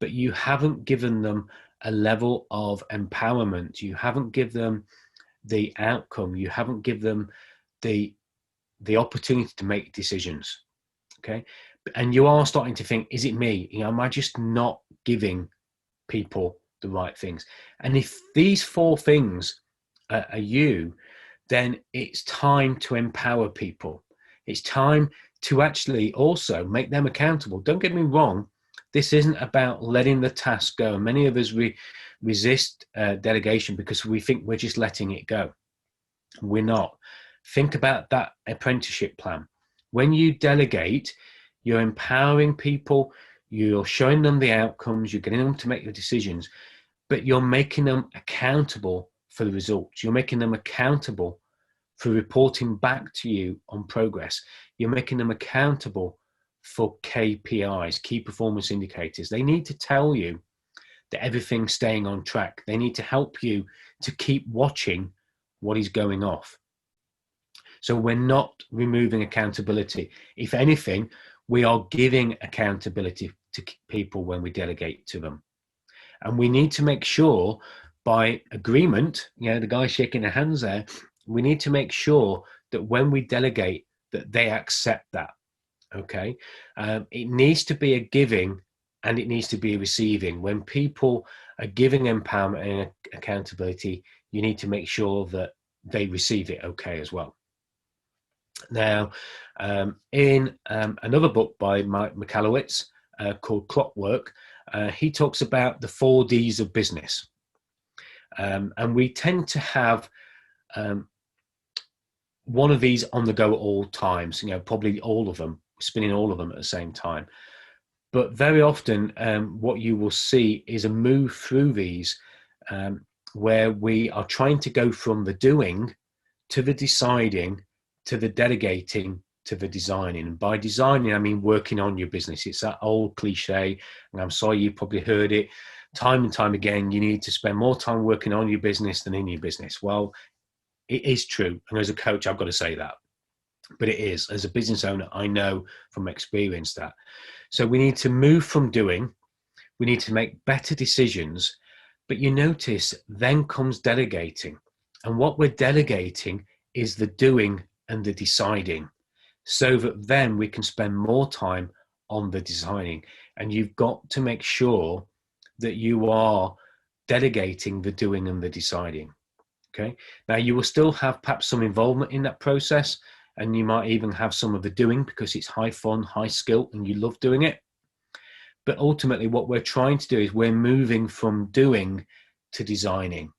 but you haven't given them a level of empowerment. You haven't given them the outcome. You haven't given them the opportunity to make decisions. Okay, and you are starting to think, is it me? Am I just not giving people the right things? And if these four things are you, then it's time to empower people. It's time to actually also make them accountable. Don't get me wrong, this isn't about letting the task go. Many of us resist delegation because we think we're just letting it go. We're not. Think about that apprenticeship plan. When you delegate, you're empowering people, you're showing them the outcomes, you're getting them to make the decisions, but you're making them accountable for the results. You're making them accountable for reporting back to you on progress. You're making them accountable for KPIs, key performance indicators. They need to tell you that everything's staying on track. They need to help you to keep watching what is going off. So we're not removing accountability. If anything, we are giving accountability to people when we delegate to them. And we need to make sure, by agreement, the guy shaking their hands there, we need to make sure that when we delegate, that they accept that. Okay, it needs to be a giving and it needs to be a receiving. When people are giving empowerment and accountability, you need to make sure that they receive it okay as well. Now, in another book by Mike Michalowicz called Clockwork, he talks about the 4 Ds of business. And we tend to have one of these on the go at all times, probably all of them, spinning all of them at the same time. But very often what you will see is a move through these where we are trying to go from the doing to the deciding to the delegating to the designing. And by designing, I mean working on your business. It's that old cliche, and I'm sorry you probably heard it time and time again. You need to spend more time working on your business than in your business. Well, it is true. And as a coach, I've got to say that. But it is. As a business owner, I know from experience that. So we need to move from doing. We need to make better decisions. But you notice then comes delegating. And what we're delegating is the doing and the deciding, so that then we can spend more time on the designing. And you've got to make sure that you are delegating the doing and the deciding. Okay. Now you will still have perhaps some involvement in that process, and you might even have some of the doing because it's high fun, high skill, and you love doing it. But ultimately what we're trying to do is we're moving from doing to designing.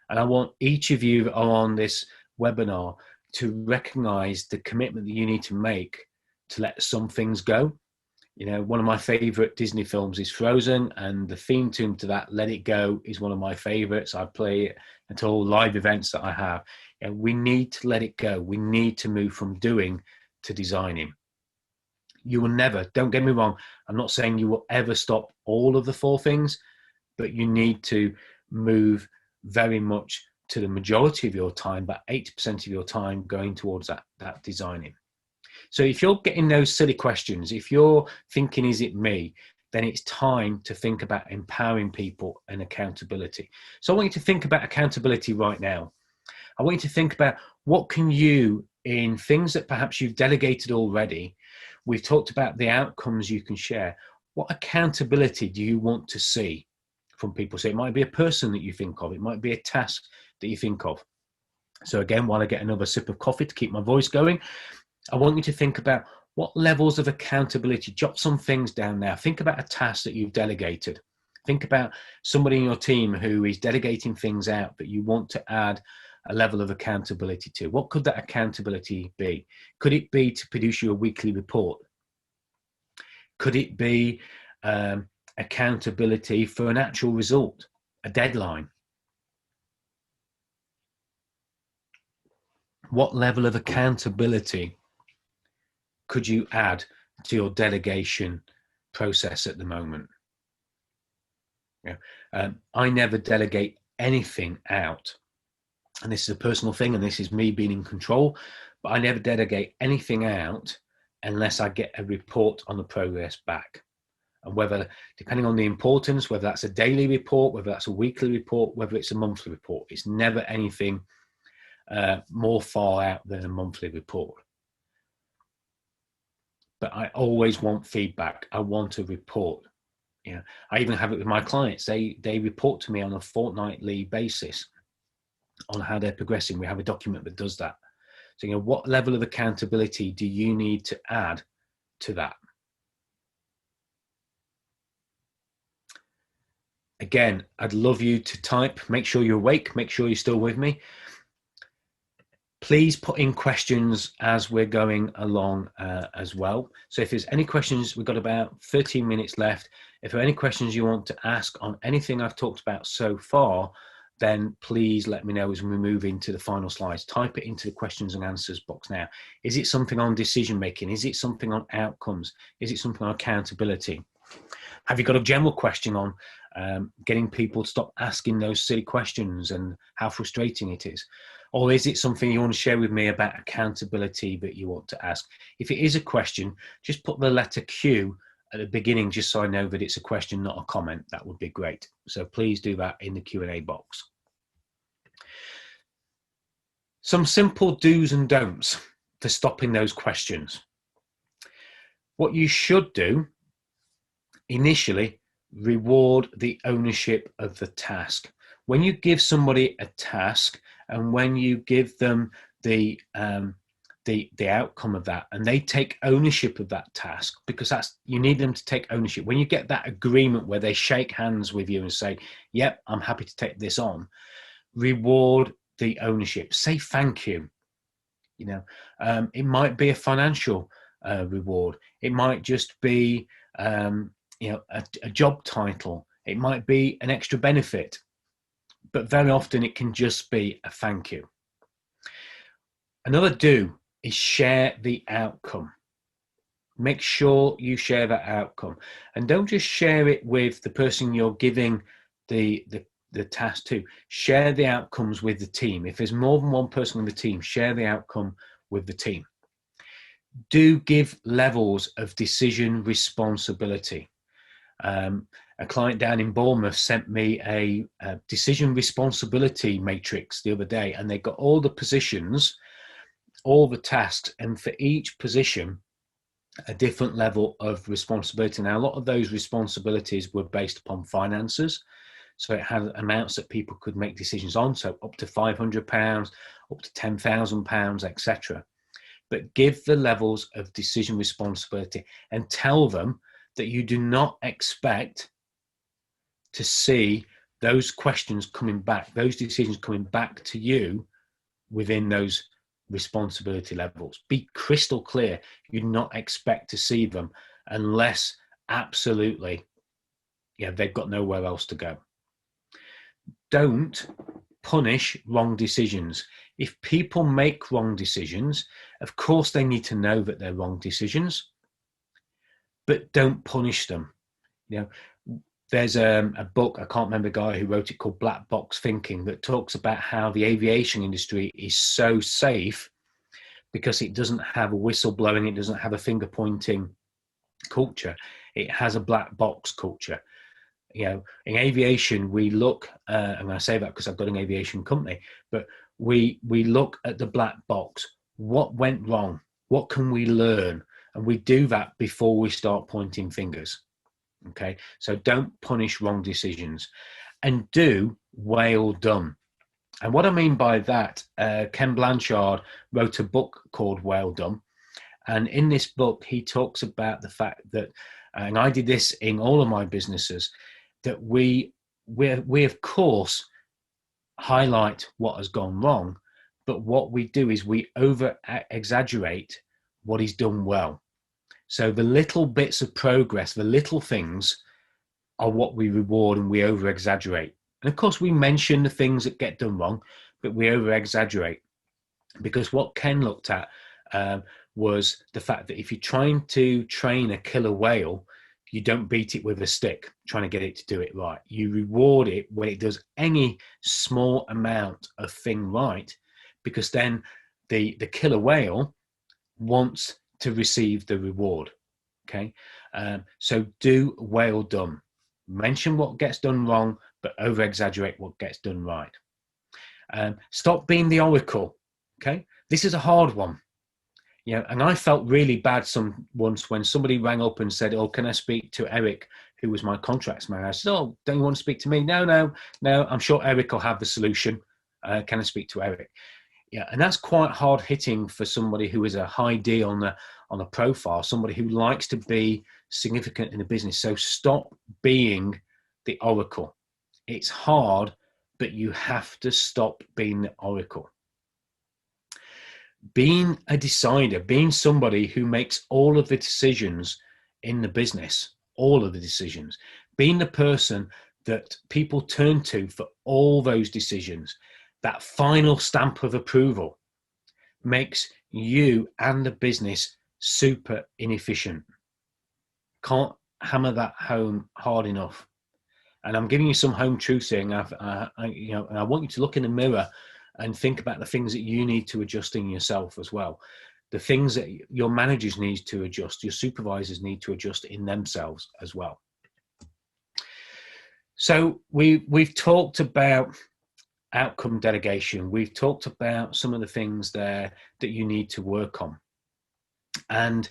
And I want each of you that are on this webinar to recognize the commitment that you need to make to let some things go. You know, one of my favorite Disney films is Frozen, and the theme tune to that, Let It Go, is one of my favorites. I play it at all live events that I have. And we need to let it go. We need to move from doing to designing. You will never, don't get me wrong, I'm not saying you will ever stop all of the 4 things, but you need to move very much to the majority of your time, about 80% of your time going towards that designing. So if you're getting those silly questions, if you're thinking, is it me? Then it's time to think about empowering people and accountability. So I want you to think about accountability right now. I want you to think about what can you, in things that perhaps you've delegated already, we've talked about the outcomes you can share. What accountability do you want to see from people? So it might be a person that you think of. It might be a task that you think of. So again, while I get another sip of coffee to keep my voice going, I want you to think about what levels of accountability. Jot some things down now. Think about a task that you've delegated. Think about somebody in your team who is delegating things out that you want to add a level of accountability to. What could that accountability be? Could it be to produce you a weekly report? Could it be accountability for an actual result, a deadline? What level of accountability could you add to your delegation process at the moment? Yeah. I never delegate anything out. And this is a personal thing, and this is me being in control, but I never delegate anything out unless I get a report on the progress back. And whether, depending on the importance, whether that's a daily report, whether that's a weekly report, whether it's a monthly report, it's never anything more far out than a monthly report. But I always want feedback. I want a report. You know, I even have it with my clients. They report to me on a fortnightly basis on how they're progressing. We have a document that does that. So, you know, what level of accountability do you need to add to that? Again, I'd love you to type. Make sure you're awake. Make sure you're still with me. Please put in questions as we're going along as well. So if there's any questions, we've got about 13 minutes left. If there are any questions you want to ask on anything I've talked about so far, then please let me know as we move into the final slides. Type it into the questions and answers box now. Is it something on decision making? Is it something on outcomes? Is it something on accountability? Have you got a general question on getting people to stop asking those silly questions and how frustrating it is? Or is it something you want to share with me about accountability that you want to ask? If it is a question, just put the letter Q at the beginning, just so I know that it's a question, not a comment. That would be great. So please do that in the Q&A box. Some simple do's and don'ts for stopping those questions. What you should do initially, reward the ownership of the task. When you give somebody a task and when you give them the outcome of that, and they take ownership of that task, because that's, you need them to take ownership. When you get that agreement where they shake hands with you and say, yep, I'm happy to take this on, reward the ownership. Say thank you. You know, it might be a financial reward. It might just be you know, a job title. It might be an extra benefit, but very often it can just be a thank you. Another do is share the outcome. Make sure you share that outcome, and don't just share it with the person you're giving the task to. Share the outcomes with the team. If there's more than one person on the team, share the outcome with the team. Do give levels of decision responsibility. A client down in Bournemouth sent me a decision responsibility matrix the other day, and they got all the positions, all the tasks, and for each position, a different level of responsibility. Now, a lot of those responsibilities were based upon finances. So it had amounts that people could make decisions on. So up to £500, up to £10,000, etc. But give the levels of decision responsibility and tell them that you do not expect to see those questions coming back, those decisions coming back to you within those responsibility levels. Be crystal clear. You do not expect to see them unless absolutely, they've got nowhere else to go. Don't punish wrong decisions. If people make wrong decisions, of course they need to know that they're wrong decisions, but don't punish them. There's a book, I can't remember the guy who wrote it, called Black Box Thinking, that talks about how the aviation industry is so safe because it doesn't have a whistle blowing, it doesn't have a finger pointing culture. It has a black box culture. In aviation, we look, and I say that because I've got an aviation company, but we look at the black box. What went wrong? What can we learn? And we do that before we start pointing fingers. Okay, so don't punish wrong decisions, and do well done. And what I mean by that, Ken Blanchard wrote a book called Well Done. And in this book, he talks about the fact that, and I did this in all of my businesses, that we of course highlight what has gone wrong, but what we do is we over exaggerate what is done well. So the little bits of progress, the little things, are what we reward, and we over exaggerate. And of course we mention the things that get done wrong, but we over exaggerate, because what Ken looked at was the fact that if you're trying to train a killer whale, you don't beat it with a stick trying to get it to do it right. You reward it when it does any small amount of thing right, because then the killer whale wants to receive the reward. Okay, so do well done. Mention what gets done wrong, but over exaggerate what gets done right. Stop being the oracle. Okay, this is a hard one. And I felt really bad once when somebody rang up and said, "Oh, can I speak to Eric, who was my contracts man?" I said, "Oh, don't you want to speak to me?" No, I'm sure Eric will have the solution. Can I speak to Eric? And that's quite hard hitting for somebody who is a high D on a profile, somebody who likes to be significant in the business. So stop being the oracle. It's hard, but you have to stop being the oracle. Being a decider, being somebody who makes all of the decisions in the business, all of the decisions, being the person that people turn to for all those decisions, that final stamp of approval, makes you and the business super inefficient. Can't hammer that home hard enough. And I'm giving you some home truths here, and I want you to look in the mirror and think about the things that you need to adjust in yourself as well. The things that your managers need to adjust, your supervisors need to adjust in themselves as well. So we've talked about outcome delegation. We've talked about some of the things there that you need to work on. And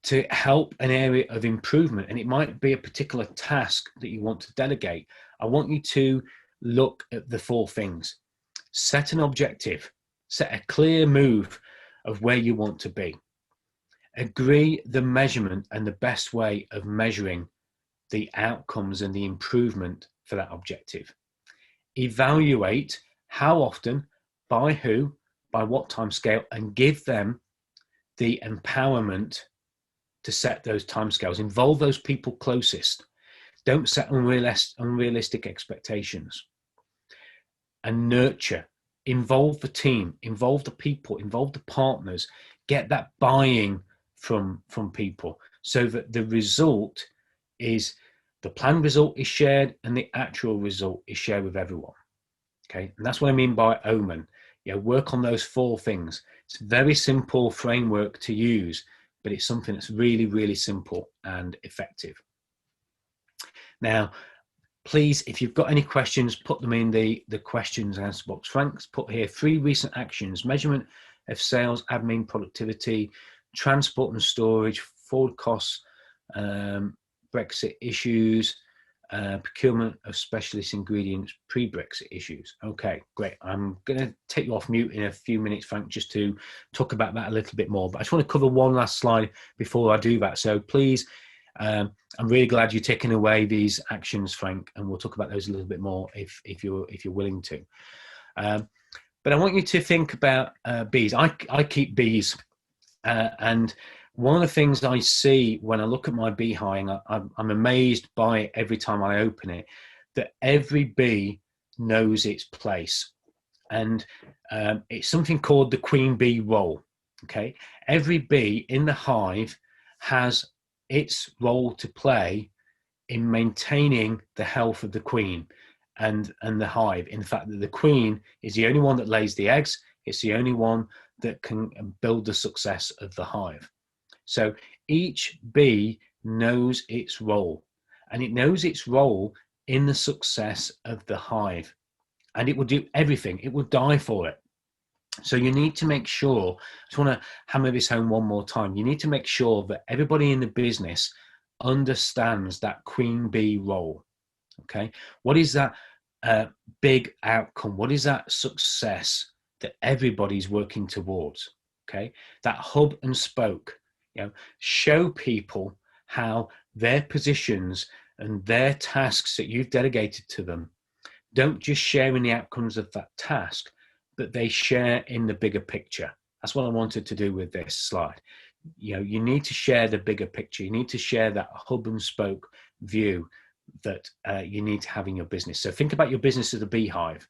to help an area of improvement, and it might be a particular task that you want to delegate, I want you to look at the 4 things. Set an objective, set a clear move of where you want to be. Agree the measurement and the best way of measuring the outcomes and the improvement for that objective. Evaluate how often, by who, by what time scale, and give them the empowerment to set those timescales. Involve those people closest. Don't set unrealistic expectations. And nurture. Involve the team, involve the people, involve the partners. Get that buy-in from people, so that the result is, the planned result is shared and the actual result is shared with everyone. Okay, and that's what I mean by OMAN. Work on those 4 things. It's a very simple framework to use, but it's something that's really, really simple and effective. Now, please, if you've got any questions, put them in the questions and answer box. Frank's put here 3 recent actions: measurement of sales, admin, productivity, transport and storage, forward costs, Brexit issues, procurement of specialist ingredients, pre-Brexit issues. Okay, great. I'm going to take you off mute in a few minutes, Frank, just to talk about that a little bit more. But I just want to cover one last slide before I do that. So please, I'm really glad you're taking away these actions, Frank, and we'll talk about those a little bit more if you're willing to. But I want you to think about bees. I keep bees, and one of the things I see when I look at my beehive, I'm amazed by it every time I open it, that every bee knows its place. And it's something called the queen bee role. Okay, every bee in the hive has its role to play in maintaining the health of the queen and the hive. In the fact that the queen is the only one that lays the eggs, it's the only one that can build the success of the hive. So each bee knows its role, and it knows its role in the success of the hive, and it will do everything. It will die for it. So you need to make sure, I just want to hammer this home one more time. You need to make sure that everybody in the business understands that queen bee role. Okay. What is that big outcome? What is that success that everybody's working towards? Okay. That hub and spoke, show people how their positions and their tasks that you've delegated to them don't just share in the outcomes of that task, but they share in the bigger picture. That's what I wanted to do with this slide. You need to share the bigger picture. You need to share that hub and spoke view that you need to have in your business. So think about your business as a beehive.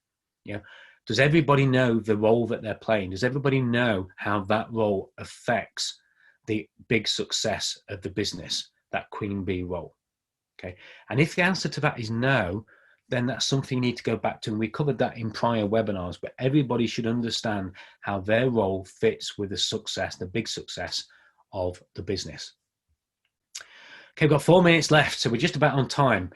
Does everybody know the role that they're playing? Does everybody know how that role affects the big success of the business, that queen bee role? Okay. And if the answer to that is no, then that's something you need to go back to. And we covered that in prior webinars, but everybody should understand how their role fits with the success, the big success of the business. Okay, we've got 4 minutes left, so we're just about on time.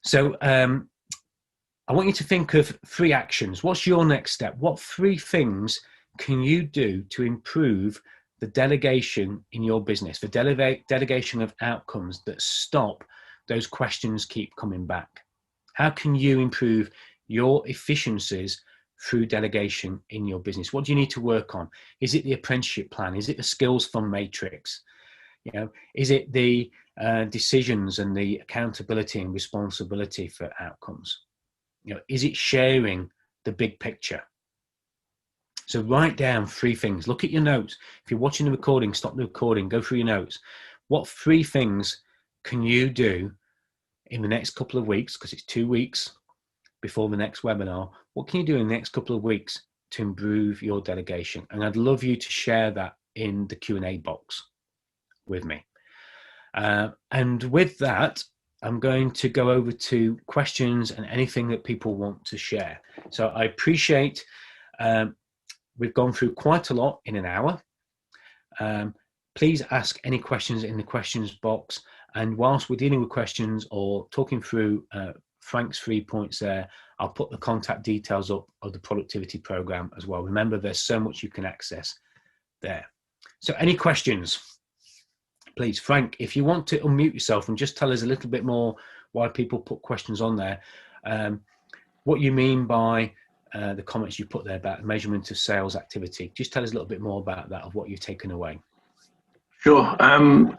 So I want you to think of 3 actions. What's your next step? What 3 things can you do to improve the delegation in your business, the delegation of outcomes that stop those questions keep coming back? How can you improve your efficiencies through delegation in your business? What do you need to work on? Is it the apprenticeship plan? Is it the skills fund matrix? Is it the decisions and the accountability and responsibility for outcomes? Is it sharing the big picture? So write down 3 things. Look at your notes. If you're watching the recording, stop the recording, go through your notes. What 3 things can you do in the next couple of weeks, because it's 2 weeks before the next webinar? What can you do in the next couple of weeks to improve your delegation? And I'd love you to share that in the Q&A box with me. And with that, I'm going to go over to questions and anything that people want to share. So I appreciate we've gone through quite a lot in an hour. Please ask any questions in the questions box. And whilst we're dealing with questions or talking through Frank's 3 points there, I'll put the contact details up of the productivity program as well. Remember, there's so much you can access there. So any questions? Please, Frank, if you want to unmute yourself and just tell us a little bit more why people put questions on there, what you mean by the comments you put there about measurement of sales activity. Just tell us a little bit more about that, of what you've taken away.
Sure. I'm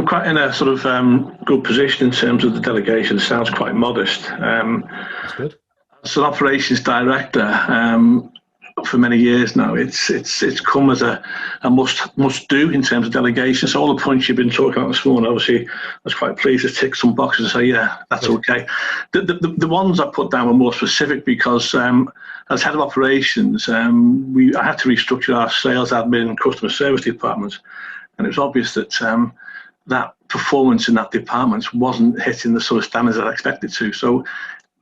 quite in a sort of good position in terms of the delegation. It sounds quite modest.
That's good.
As an operations director for many years now, it's come as a must do in terms of delegation. So all the points you've been talking about this morning, obviously, I was quite pleased to tick some boxes and say, yeah, that's okay. The ones I put down were more specific because as head of operations, I had to restructure our sales admin and customer service departments. And it was obvious that that performance in that department wasn't hitting the sort of standards that I expected to. So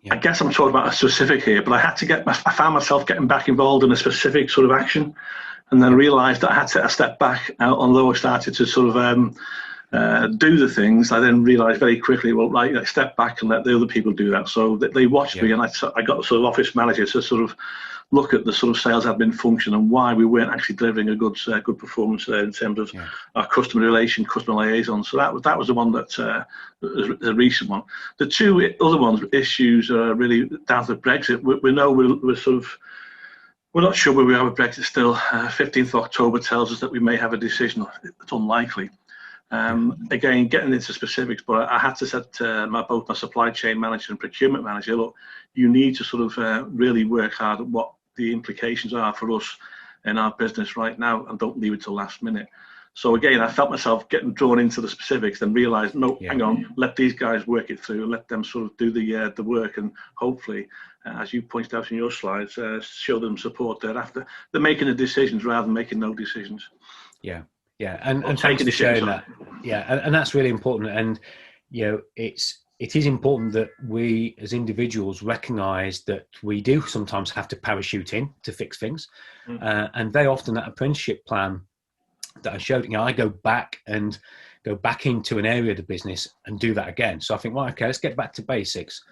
I guess I'm talking about a specific here, but I found myself getting back involved in a specific sort of action, and then realised that I had to take a step back. Although I started to sort of do the things, I then realised very quickly, well, right, I step back and let the other people do that. So they watched me, and I got the sort of office manager to sort of look at the sort of sales admin function and why we weren't actually delivering a good performance there in terms of our customer liaison. So that was the one that was a recent one. The 2 other ones, issues, are really down to Brexit. We know we're not sure where we are with Brexit still. 15th of October tells us that we may have a decision. It's unlikely. Again, getting into specifics, but I had to set both my supply chain manager and procurement manager, look, you need to sort of really work hard at what the implications are for us in our business right now, and don't leave it till last minute. So again, I felt myself getting drawn into the specifics, and realised, no, hang on, let these guys work it through, and let them sort of do the work, and hopefully, as you pointed out in your slides, show them support thereafter. They're making the decisions rather than making no decisions.
Yeah, and thanks for sharing that. Yeah, and that's really important. And it is important that we as individuals recognise that we do sometimes have to parachute in to fix things, and very often that apprenticeship plan that I showed, I go back into an area of the business and do that again. So I think, well, okay, let's get back to basics.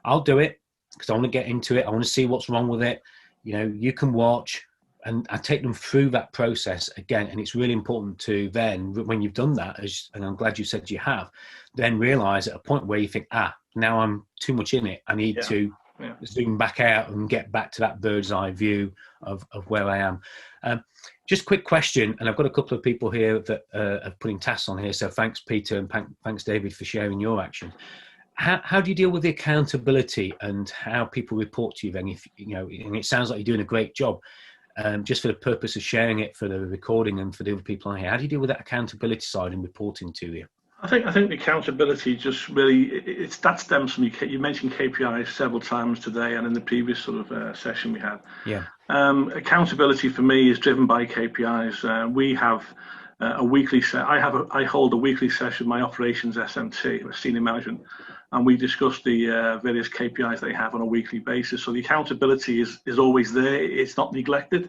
I'll do it because I want to get into it. I want to see what's wrong with it. You can watch, and I take them through that process again. And it's really important to then, when you've done that, and I'm glad you said you have, then realize at a point where you think, now I'm too much in it. I need to zoom back out and get back to that bird's eye view of where I am. Just quick question, and I've got a couple of people here that are putting tasks on here. So thanks, Peter, and thanks, David, for sharing your action. How do you deal with the accountability and how people report to you then? If and it sounds like you're doing a great job. Just for the purpose of sharing it for the recording and for the other people on here, how do you deal with that accountability side and reporting to you?
I think the accountability just really that stems from you mentioned KPIs several times today and in the previous sort of session we had.
Yeah.
Accountability for me is driven by KPIs. We have a weekly I hold a weekly session with my operations SMT, with senior management, and we discuss the various KPIs they have on a weekly basis. So the accountability is always there. It's not neglected.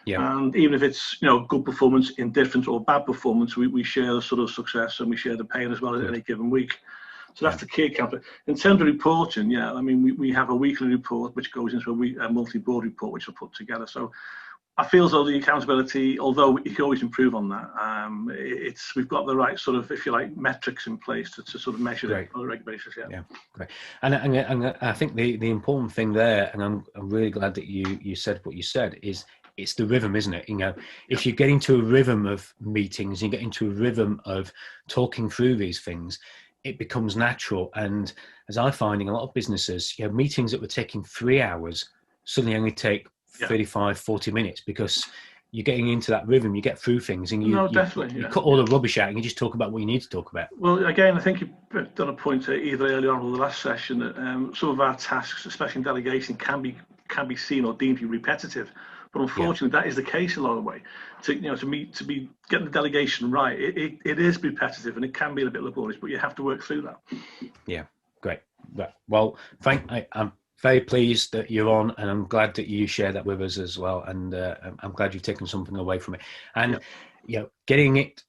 Yeah. And even if it's good performance, indifference, or bad performance, we share the sort of success and we share the pain as well at any given week. So that's the key account. In terms of reporting, I mean, we have a weekly report which goes into a monthly board report which are put together. So I feel as though the accountability, although you can always improve on that, we've got the right sort of, if you like, metrics in place to sort of measure it on a regular basis. Yeah,
great. And I think the important thing there, and I'm really glad that you said what you said, is it's the rhythm, isn't it? If you get into a rhythm of meetings, you get into a rhythm of talking through these things, it becomes natural. And as I'm finding, a lot of businesses, meetings that were taking 3 hours suddenly only take 35, 40 minutes because you're getting into that rhythm, you get through things, and you cut all the rubbish out and you just talk about what you need to talk about.
Well, again, I think you've done a point either earlier on or the last session that some of our tasks, especially in delegation, can be seen or deemed to be repetitive. But unfortunately, that is the case a lot of the way. To be getting the delegation right, it is repetitive and it can be a bit laborious, but you have to work through that.
Yeah, great. Well, I'm very pleased that you're on, and I'm glad that you share that with us as well. And I'm glad you've taken something away from it. And getting it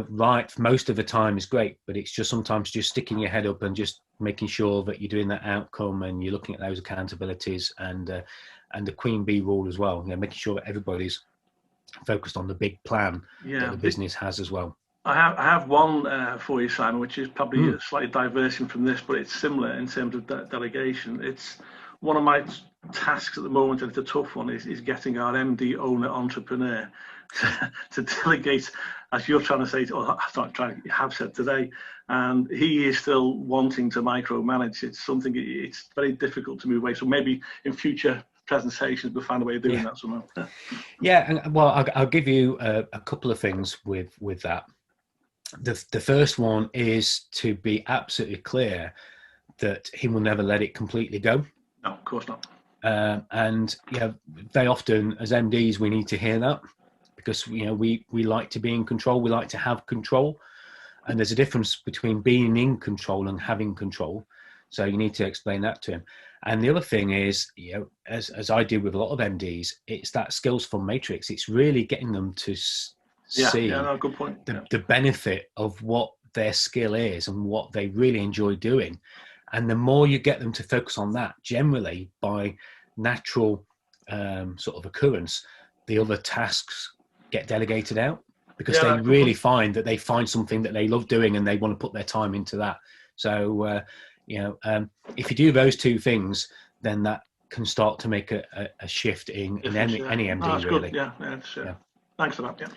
right most of the time is great, but it's just sometimes just sticking your head up and just making sure that you're doing that outcome and you're looking at those accountabilities and the Queen Bee rule as well. Making sure that everybody's focused on the big plan that the business has as well.
I have one for you, Simon, which is probably slightly diversion from this, but it's similar in terms of delegation. It's one of my tasks at the moment, and it's a tough one, is getting our MD, owner, entrepreneur to delegate, as you're trying to say, or you have said today, and he is still wanting to micromanage. It's something, it's very difficult to move away. So maybe in future presentations we'll find a way of doing that somehow.
And well, I'll give you a couple of things with that. The first one is to be absolutely clear that he will never let it completely go.
No, of course not.
And very often as MDs we need to hear that, because we like to be in control, we like to have control, and there's a difference between being in control and having control. So you need to explain that to him. And the other thing is, as I do with a lot of MDs, it's that skills from matrix. It's really getting them to see
good point.
The benefit of what their skill is and what they really enjoy doing. And the more you get them to focus on that, generally by natural sort of occurrence, the other tasks get delegated out, because they really find that they find something that they love doing and they want to put their time into that. So, if you do those two things, then that can start to make a shift in any MD,
that's
really.
Good. Yeah. Thanks for that. Yeah.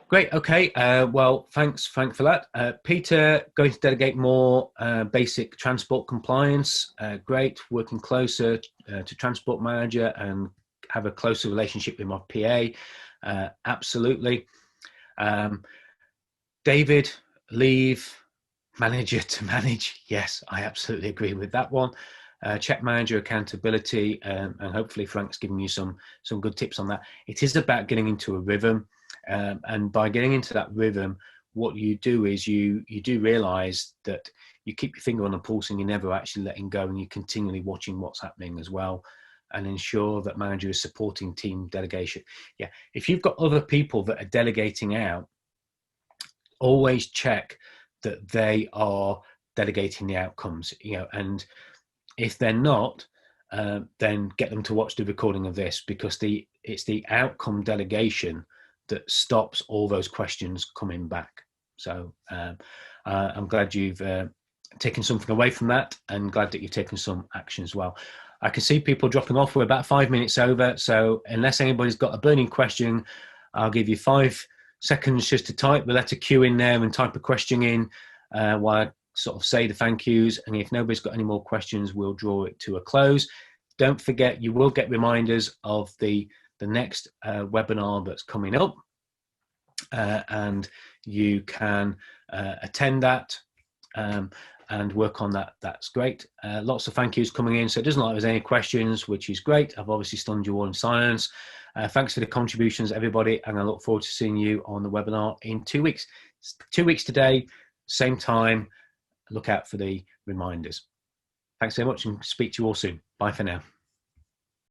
Great. Okay. Well, thanks for that. Peter, going to delegate more basic transport compliance. Great. Working closer to transport manager and have a closer relationship with my PA. Absolutely. David, leave manager to manage. Yes, I absolutely agree with that one. Check manager accountability, and hopefully Frank's giving you some good tips on that. It is about getting into a rhythm, and by getting into that rhythm, what you do is you do realize that you keep your finger on the pulse and you're never actually letting go, and you're continually watching what's happening as well, and ensure that manager is supporting team delegation. Yeah, if you've got other people that are delegating out, always check that they are delegating the outcomes, and if they're not, then get them to watch the recording of this, because it's the outcome delegation that stops all those questions coming back. So I'm glad you've taken something away from that, and glad that you've taken some action as well. I can see people dropping off. We're about 5 minutes over. So unless anybody's got a burning question, I'll give you 5 seconds just to type the letter Q in there and type a question in while I sort of say the thank yous. And if nobody's got any more questions, we'll draw it to a close. Don't forget, you will get reminders of the next webinar that's coming up, and you can attend that and work on that. That's great. Lots of thank yous coming in, so it doesn't look like there's any questions, which is great. I've obviously stunned you all in silence. Thanks for the contributions, everybody, and I look forward to seeing you on the webinar in 2 weeks. 2 weeks today, same time. Look out for the reminders. Thanks very much, and speak to you all soon. Bye for now.